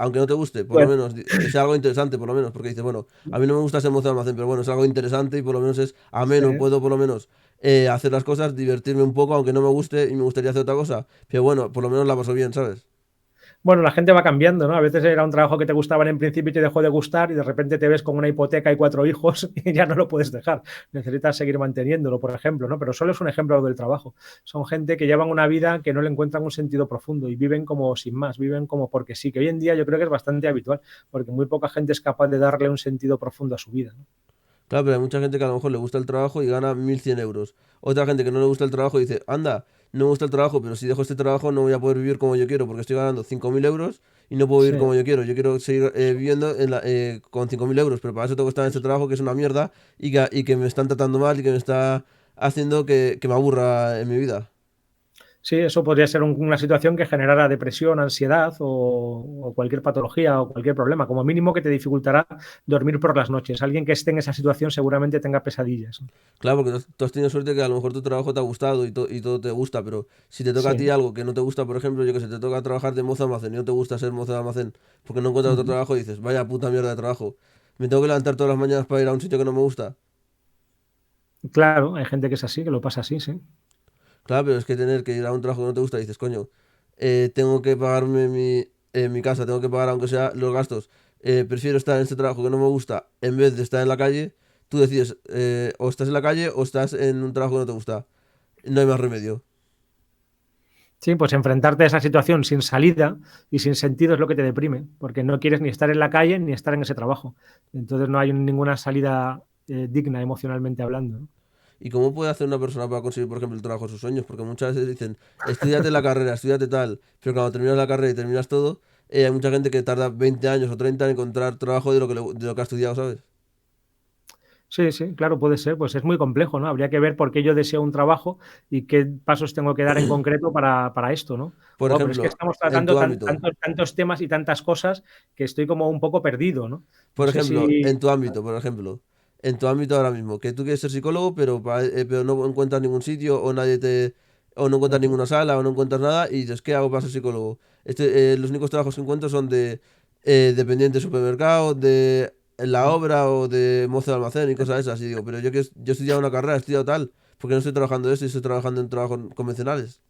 por lo Bueno, menos sea algo interesante, por lo menos, porque dices, bueno, a mí no me gusta ser mozo de almacén, pero bueno, es algo interesante y por lo menos es ameno, sí. puedo por lo menos hacer las cosas, divertirme un poco, aunque no me guste y me gustaría hacer otra cosa, pero bueno, por lo menos la paso bien, ¿sabes? Bueno, la gente va cambiando, ¿no? A veces era un trabajo que te gustaba en principio y te dejó de gustar y de repente te ves con una hipoteca y 4 hijos y ya no lo puedes dejar. Necesitas seguir manteniéndolo, por ejemplo, ¿no? Pero solo es un ejemplo del trabajo. Son gente que llevan una vida que no le encuentran un sentido profundo y viven como sin más, viven como porque sí, que hoy en día yo creo que es bastante habitual, porque muy poca gente es capaz de darle un sentido profundo a su vida, ¿no? Claro, pero hay mucha gente que a lo mejor le gusta el trabajo y gana 1.100 euros. Otra gente que no le gusta el trabajo y dice, anda, no me gusta el trabajo, pero si dejo este trabajo no voy a poder vivir como yo quiero porque estoy ganando 5.000 euros y no puedo vivir Sí. como yo quiero. Yo quiero seguir viviendo con 5.000 euros, pero para eso tengo que estar en este trabajo que es una mierda y que me están tratando mal y que me está haciendo que me aburra en mi vida. Sí, eso podría ser una situación que generara depresión, ansiedad o cualquier patología o cualquier problema, como mínimo que te dificultará dormir por las noches. Alguien que esté en esa situación seguramente tenga pesadillas, ¿no? Claro, porque tú has tenido suerte que a lo mejor tu trabajo te ha gustado y todo te gusta, pero si te toca a ti Sí. algo que no te gusta, por ejemplo, yo que sé, te toca trabajar de mozo de almacén y no te gusta ser mozo de almacén porque no encuentras otro Ujú. trabajo y dices, vaya puta mierda de trabajo. Me tengo que levantar todas las mañanas para ir a un sitio que no me gusta. Claro, hay gente que es así, que lo pasa así, sí. Claro, pero es que tener que ir a un trabajo que no te gusta, dices, coño, tengo que pagarme mi casa, tengo que pagar aunque sea los gastos. Prefiero estar en este trabajo que no me gusta en vez de estar en la calle. Tú decides, o estás en la calle o estás en un trabajo que no te gusta. No hay más remedio. Sí, pues enfrentarte a esa situación sin salida y sin sentido es lo que te deprime, porque no quieres ni estar en la calle ni estar en ese trabajo. Entonces no hay ninguna salida digna emocionalmente hablando, ¿no? ¿Y cómo puede hacer una persona para conseguir, por ejemplo, el trabajo de sus sueños? Porque muchas veces dicen, estudiate la carrera, estudiate tal, pero cuando terminas la carrera y terminas todo, hay mucha gente que tarda 20 años o 30 en encontrar trabajo de lo que ha estudiado, ¿sabes? Sí, sí, claro, puede ser. Pues es muy complejo, ¿no? Habría que ver por qué yo deseo un trabajo y qué pasos tengo que dar en concreto para esto, ¿no? Por Pero es que ejemplo, estamos en tratando tu ámbito, tantos temas y tantas cosas que estoy como un poco perdido, ¿no? No por sé ejemplo, si... en tu ámbito, por ejemplo. en tu ámbito ahora mismo, que tú quieres ser psicólogo, pero no encuentras ningún sitio o o no encuentras Ujú. ninguna sala o no encuentras nada y dices, ¿qué hago para ser psicólogo? Los únicos trabajos que encuentro son de dependiente de supermercado, de la Ujú. obra o de mozo de almacén y cosas esas. Y digo, pero yo he estudiado una carrera, he estudiado tal, porque no estoy trabajando de esto y estoy trabajando en trabajos convencionales.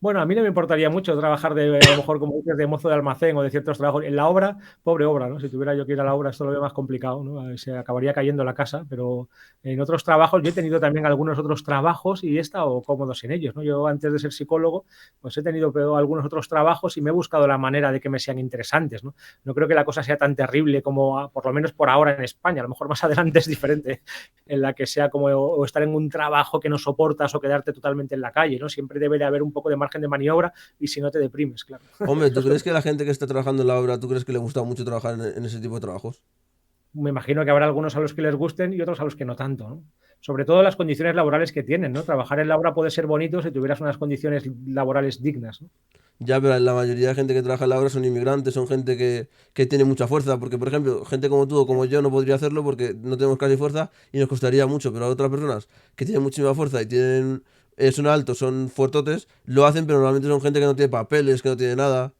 Bueno, a mí no me importaría mucho trabajar a lo mejor, como dices, de mozo de almacén o de ciertos trabajos. En la obra, pobre obra, ¿no? Si tuviera yo que ir a la obra, esto lo veo más complicado, ¿no? Se acabaría cayendo la casa, pero en otros trabajos, yo he tenido también algunos otros trabajos y he estado cómodo en ellos, ¿no? Yo antes de ser psicólogo, pues he tenido algunos otros trabajos y me he buscado la manera de que me sean interesantes, ¿no? No creo que la cosa sea tan terrible como, por lo menos por ahora en España. A lo mejor más adelante es diferente, en la que sea como o estar en un trabajo que no soportas o quedarte totalmente en la calle, ¿no? Siempre debe de haber un poco de margen de maniobra y si no te deprimes, claro. Hombre, ¿tú crees que la gente que está trabajando en la obra, tú crees que le gusta mucho trabajar en ese tipo de trabajos? Me imagino que habrá algunos a los que les gusten y otros a los que no tanto, ¿no? Sobre todo las condiciones laborales que tienen, ¿no? Trabajar en la obra puede ser bonito si tuvieras unas condiciones laborales dignas, ¿no? Ya, pero la mayoría de gente que trabaja en la obra son inmigrantes, son gente que tiene mucha fuerza, porque por ejemplo, gente como tú o como yo no podría hacerlo porque no tenemos casi fuerza y nos costaría mucho, pero otras personas que tienen muchísima fuerza y son altos, son fuertotes, lo hacen, pero normalmente son gente que no tiene papeles, que no tiene nada,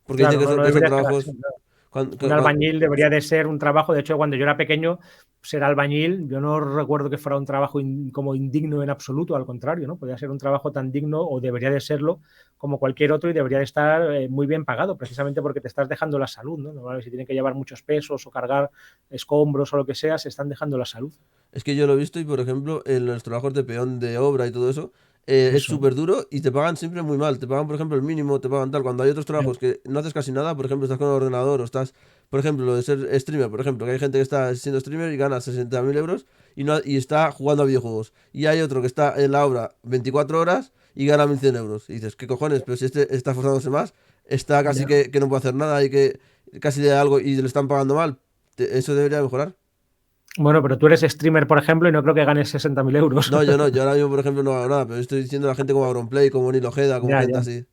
porque dicen Claro, no, no que son debería ser así, trabajos... ¿no? cuan- Un que- cuan- albañil debería de ser un trabajo, de hecho, cuando yo era pequeño, ser albañil, yo no recuerdo que fuera un trabajo como indigno en absoluto, al contrario, ¿no? Podría ser un trabajo tan digno o debería de serlo como cualquier otro y debería de estar muy bien pagado, precisamente porque te estás dejando la salud, ¿no? Normalmente si tienen que llevar muchos pesos o cargar escombros o lo que sea, se están dejando la salud. Es que yo lo he visto y, por ejemplo, en los trabajos de peón de obra y todo eso, es Eso. súper duro y te pagan siempre muy mal. Te pagan, por ejemplo, el mínimo, te pagan tal. Cuando hay otros trabajos que no haces casi nada, por ejemplo, estás con el ordenador o estás, por ejemplo, lo de ser streamer, por ejemplo, que hay gente que está siendo streamer y gana 60.000 euros y está jugando a videojuegos. Y hay otro que está en la obra 24 horas y gana 1.100 euros. Y dices, ¿qué cojones? Pero si este está esforzándose más, está casi Ya. que no puede hacer nada y que casi le da algo y le están pagando mal. Eso debería mejorar. Bueno, pero tú eres streamer, por ejemplo, y no creo que ganes 60.000 euros. No, yo no, yo ahora mismo, por ejemplo, no hago nada, pero estoy diciendo a la gente como Auronplay, como Nilo Ojeda, como Ya, gente ya. así.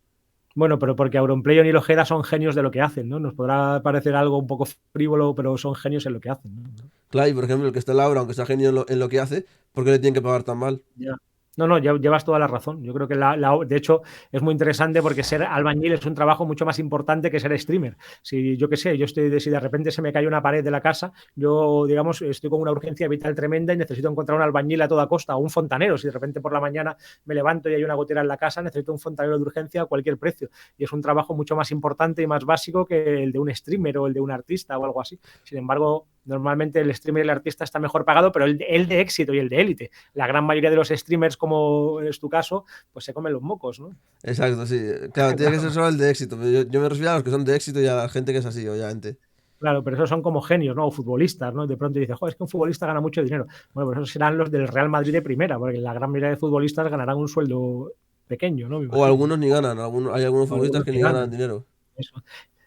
Bueno, pero porque Auronplay y Ojeda son genios de lo que hacen, ¿no? Nos podrá parecer algo un poco frívolo, pero son genios en lo que hacen, ¿no? Claro, y por ejemplo, el que está en la obra, aunque sea genio en lo que hace, ¿por qué le tienen que pagar tan mal? Ya. No, no, llevas toda la razón. Yo creo que de hecho es muy interesante porque ser albañil es un trabajo mucho más importante que ser streamer. Si yo qué sé, si de repente se me cae una pared de la casa, yo digamos estoy con una urgencia vital tremenda y necesito encontrar un albañil a toda costa o un fontanero. Si de repente por la mañana me levanto y hay una gotera en la casa, necesito un fontanero de urgencia a cualquier precio. Y es un trabajo mucho más importante y más básico que el de un streamer o el de un artista o algo así. Sin embargo, normalmente el streamer y el artista está mejor pagado, pero el de éxito y el de élite, la gran mayoría de los streamers, como es tu caso, pues se comen los mocos, ¿no? Exacto, sí. Claro, tiene que ser solo el de éxito. Pero yo me refiero a los que son de éxito y a la gente que es así, obviamente. Claro, pero esos son como genios, ¿no? O futbolistas, ¿no? De pronto dices, joder, es que un futbolista gana mucho dinero. Bueno, pues esos serán los del Real Madrid de primera, porque la gran mayoría de futbolistas ganarán un sueldo pequeño, ¿no? Me O imagino, ¿no? algunos ni ganan, hay algunos O futbolistas algunos que que ni ganan ganan. dinero. Eso.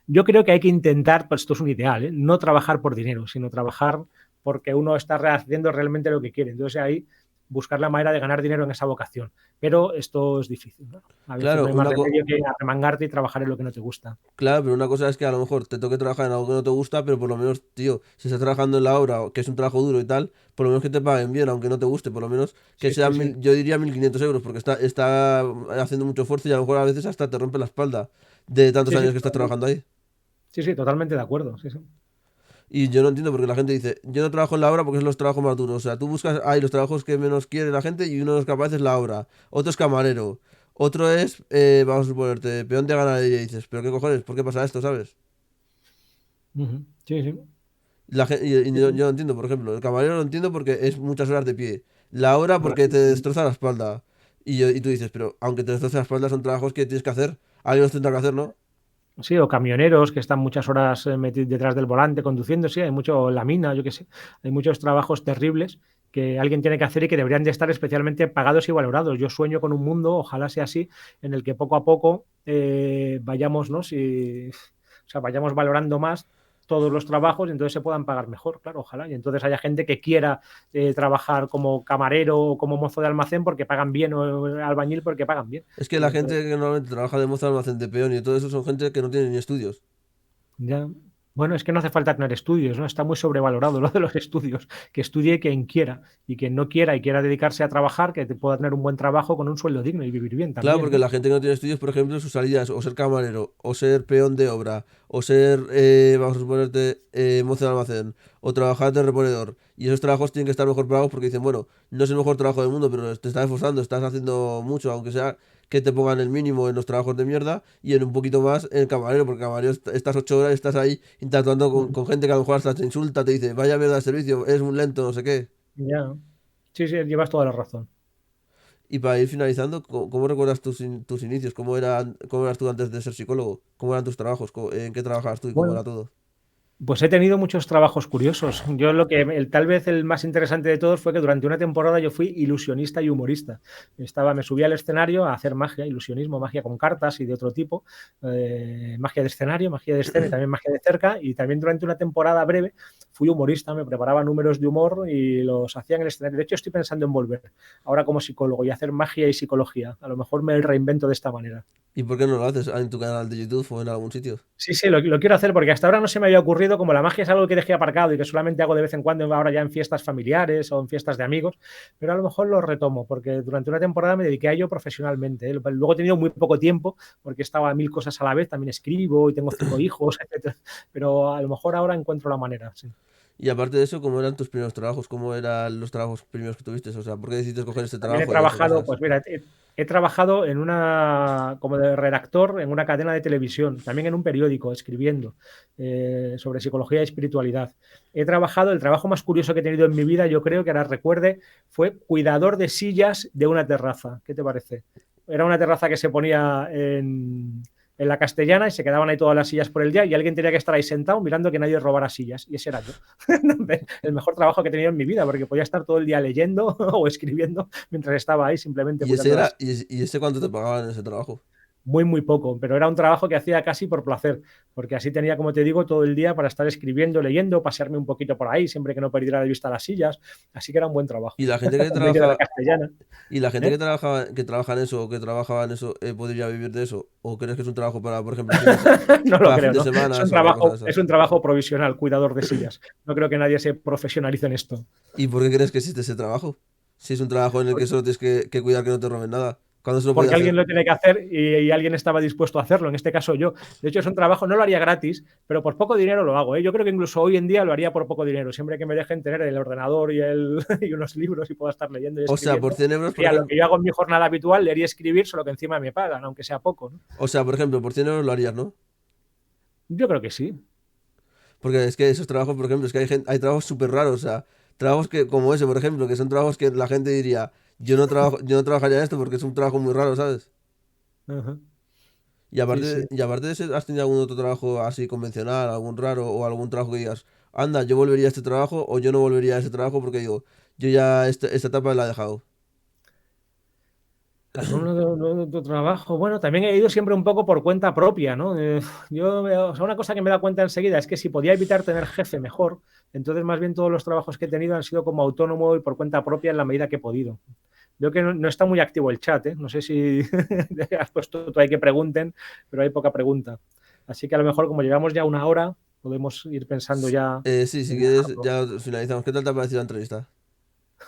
Yo creo que hay que intentar, pues esto es un ideal, ¿eh? No trabajar por dinero, sino trabajar porque uno está haciendo realmente lo que quiere. Entonces ahí buscar la manera de ganar dinero en esa vocación. Pero esto es difícil, ¿no? A veces no Claro, hay más remedio que arremangarte y trabajar en lo que no te gusta. claro, pero una cosa es que a lo mejor te toque trabajar en algo que no te gusta, pero por lo menos, tío, si estás trabajando en la obra, que es un trabajo duro y tal, por lo menos que te paguen bien, aunque no te guste, por lo menos que Sí, sí, sean sí. yo diría 1.500 euros, porque está haciendo mucho esfuerzo y a lo mejor a veces hasta te rompe la espalda de tantos Sí, sí, años que estás trabajando ahí. sí, sí, totalmente de acuerdo. Sí, sí. Y yo no entiendo porque la gente dice, yo no trabajo en la obra porque es los trabajos más duros. O sea, tú buscas ahí los trabajos que menos quiere la gente y uno de los que aparece es la obra. Otro es camarero. Otro es, vamos a suponerte, peón de ganadería. Y dices, pero qué cojones, ¿por qué pasa esto, sabes? Ujú. Sí, sí. Y Sí, yo no entiendo, por ejemplo, el camarero lo entiendo porque es muchas horas de pie. La obra porque te sí. destroza la espalda. Y tú dices, pero aunque te destroce la espalda son trabajos que tienes que hacer. Alguien los tendrá que hacer, ¿no? Sí, o camioneros que están muchas horas detrás del volante conduciendo, sí, hay mucho, la mina, yo qué sé, hay muchos trabajos terribles que alguien tiene que hacer y que deberían de estar especialmente pagados y valorados. Yo sueño con un mundo, ojalá sea así, en el que poco a poco vayamos, ¿no? O sea, vayamos valorando más todos los trabajos y entonces se puedan pagar mejor, claro, ojalá. Y entonces haya gente que quiera trabajar como camarero o como mozo de almacén porque pagan bien o albañil porque pagan bien. Es que Y la entonces, gente que normalmente trabaja de mozo de almacén de peón y todo eso son gente que no tiene ni estudios. ya. Bueno, es que no hace falta tener estudios, ¿no? Está muy sobrevalorado lo de los estudios. Que estudie quien quiera y quien no quiera y quiera dedicarse a trabajar, que pueda tener un buen trabajo con un sueldo digno y vivir bien Claro, también, porque ¿no? la gente que no tiene estudios, por ejemplo, sus salidas, o ser camarero, o ser peón de obra, o ser, vamos a suponerte, mozo de almacén, o trabajar de reponedor. Y esos trabajos tienen que estar mejor pagados porque dicen, bueno, no es el mejor trabajo del mundo, pero te estás esforzando, estás haciendo mucho, aunque sea que te pongan el mínimo en los trabajos de mierda y en un poquito más en camarero, porque camarero estás 8 horas, estás ahí interactuando con gente que a lo mejor hasta te insulta, te dice, vaya mierda de servicio, es un lento, no sé qué. Ya. Sí, sí, llevas toda la razón. Y para ir finalizando, ¿cómo recuerdas tus inicios? ¿Cómo eras tú antes de ser psicólogo? ¿Cómo eran tus trabajos? ¿En qué trabajabas tú y cómo Bueno, era todo? pues he tenido muchos trabajos curiosos. Yo tal vez el más interesante de todos fue que durante una temporada yo fui ilusionista y humorista. Me subía al escenario a hacer magia, ilusionismo, magia con cartas y de otro tipo, magia de escenario, magia de escena y también magia de cerca. Y también durante una temporada breve fui humorista, me preparaba números de humor y los hacía en el escenario. De hecho, estoy pensando en volver ahora como psicólogo y hacer magia y psicología. A lo mejor me reinvento de esta manera. ¿Y por qué no lo haces en tu canal de YouTube o en algún sitio? Sí, sí, lo quiero hacer porque hasta ahora no se me había ocurrido, como la magia es algo que dejé aparcado y que solamente hago de vez en cuando ahora ya en fiestas familiares o en fiestas de amigos, pero a lo mejor lo retomo porque durante una temporada me dediqué a ello profesionalmente, ¿eh? Luego he tenido muy poco tiempo porque estaba a 1000 cosas a la vez, también escribo y tengo 5 hijos, etcétera, pero a lo mejor ahora encuentro la manera, sí. Y aparte de eso, ¿cómo eran tus primeros trabajos? ¿Cómo eran los trabajos primeros que tuviste? O sea, ¿por qué decidiste coger este También he trabajo y eso, trabajado, cosas? pues mira, he trabajado como de redactor en una cadena de televisión, también en un periódico, escribiendo sobre psicología y espiritualidad. He trabajado, el trabajo más curioso que he tenido en mi vida, yo creo que ahora recuerde, fue cuidador de sillas de una terraza. ¿Qué te parece? Era una terraza que se ponía en la Castellana y se quedaban ahí todas las sillas por el día y alguien tenía que estar ahí sentado mirando que nadie robara sillas. Y ese era yo. El mejor trabajo que he tenido en mi vida, porque podía estar todo el día leyendo o escribiendo mientras estaba ahí simplemente ¿Y ese cuidando las era, sillas. y ese cuánto te pagaban en ese trabajo? Muy, muy poco, pero era un trabajo que hacía casi por placer, porque así tenía, como te digo, todo el día para estar escribiendo, leyendo, pasearme un poquito por ahí, siempre que no perdiera de vista las sillas. Así que era un buen trabajo. ¿Y la gente que En medio de la trabaja, Castellana. y la gente ¿Eh? que trabaja en eso o que trabajaba en eso, podría vivir de eso? ¿O crees que es un trabajo para, por ejemplo, No lo para fin creo, de ¿no? semana o cosas de Es esas? un trabajo provisional, cuidador de sillas. No creo que nadie se profesionalice en esto. ¿Y por qué crees que existe ese trabajo? Si es un trabajo en el que solo tienes que cuidar que no te roben nada. ¿Cuándo se lo podía Porque hacer? alguien lo tiene que hacer y alguien estaba dispuesto a hacerlo, en este caso yo. De hecho, es un trabajo, no lo haría gratis, pero por poco dinero lo hago, ¿eh? Yo creo que incluso hoy en día lo haría por poco dinero, siempre que me dejen tener el ordenador y unos libros y pueda estar leyendo y O sea, por escribiendo. 100 euros, por Y a lo ejemplo. que yo hago en mi jornada habitual, leer y escribir, solo que encima me pagan, aunque sea poco, ¿no? O sea, por ejemplo, por 100 euros lo harías, ¿no? Yo creo que sí. Porque es que esos trabajos, por ejemplo, es que hay trabajos súper raros. O sea, trabajos que, como ese, por ejemplo, que son trabajos que la gente diría, yo no trabajaría en esto porque es un trabajo muy raro, ¿sabes? Ajá. Y Sí, sí. aparte de ese, ¿has tenido algún otro trabajo así convencional, algún raro o algún trabajo que digas, anda, yo volvería a este trabajo o yo no volvería a ese trabajo porque digo, yo ya esta etapa la he dejado? Algún otro trabajo. Bueno, también he ido siempre un poco por cuenta propia, ¿no? O sea, una cosa que me da cuenta enseguida es que si podía evitar tener jefe, mejor. Entonces, más bien todos los trabajos que he tenido han sido como autónomo y por cuenta propia en la medida que he podido. Veo que no está muy activo el chat, ¿eh? No sé si has puesto tú ahí que pregunten, pero hay poca pregunta. Así que a lo mejor, como llevamos ya una hora, podemos ir pensando ya Sí, si en quieres, dejarlo. ya finalizamos. ¿Qué tal te ha parecido la entrevista?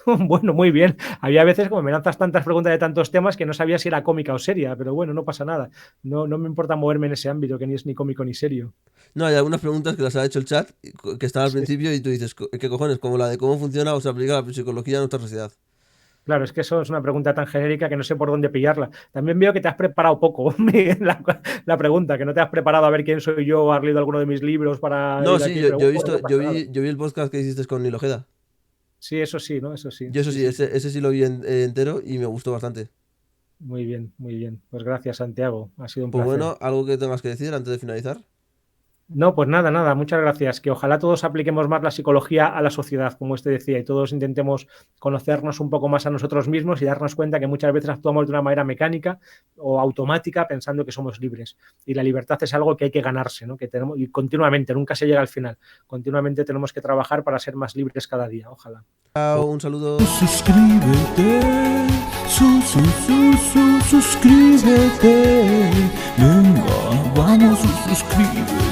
Bueno, muy bien. Había veces como me lanzas tantas preguntas de tantos temas que no sabía si era cómica o seria, pero bueno, no pasa nada. No, no me importa moverme en ese ámbito, que ni es ni cómico ni serio. No, hay algunas preguntas que las ha hecho el chat que están al Sí, principio y tú dices, ¿qué cojones? Como la de cómo funciona o se aplica la psicología en nuestra sociedad. claro, es que eso es una pregunta tan genérica que no sé por dónde pillarla. También veo que te has preparado poco la pregunta, que no te has preparado a ver quién soy yo o has leído alguno de mis libros para No, ir sí, aquí, yo pero he bueno, visto, no pasa nada. yo vi el podcast que hiciste con Nilo Ojeda. Sí, eso sí, ¿no? Eso sí, Yo eso sí, sí, sí, sí. ese sí lo vi entero y me gustó bastante. Muy bien, muy bien. Pues gracias, Santiago. Ha sido un Pues placer. bueno, algo que tengas que decir antes de finalizar. No, pues nada, nada, muchas gracias. Que ojalá todos apliquemos más la psicología a la sociedad, como este decía, y todos intentemos conocernos un poco más a nosotros mismos y darnos cuenta que muchas veces actuamos de una manera mecánica o automática pensando que somos libres. Y la libertad es algo que hay que ganarse, ¿no? Que tenemos, y continuamente, nunca se llega al final. Continuamente tenemos que trabajar para ser más libres cada día, ojalá. Chao, un saludo. Suscríbete, suscríbete. Venga, vamos, suscríbete.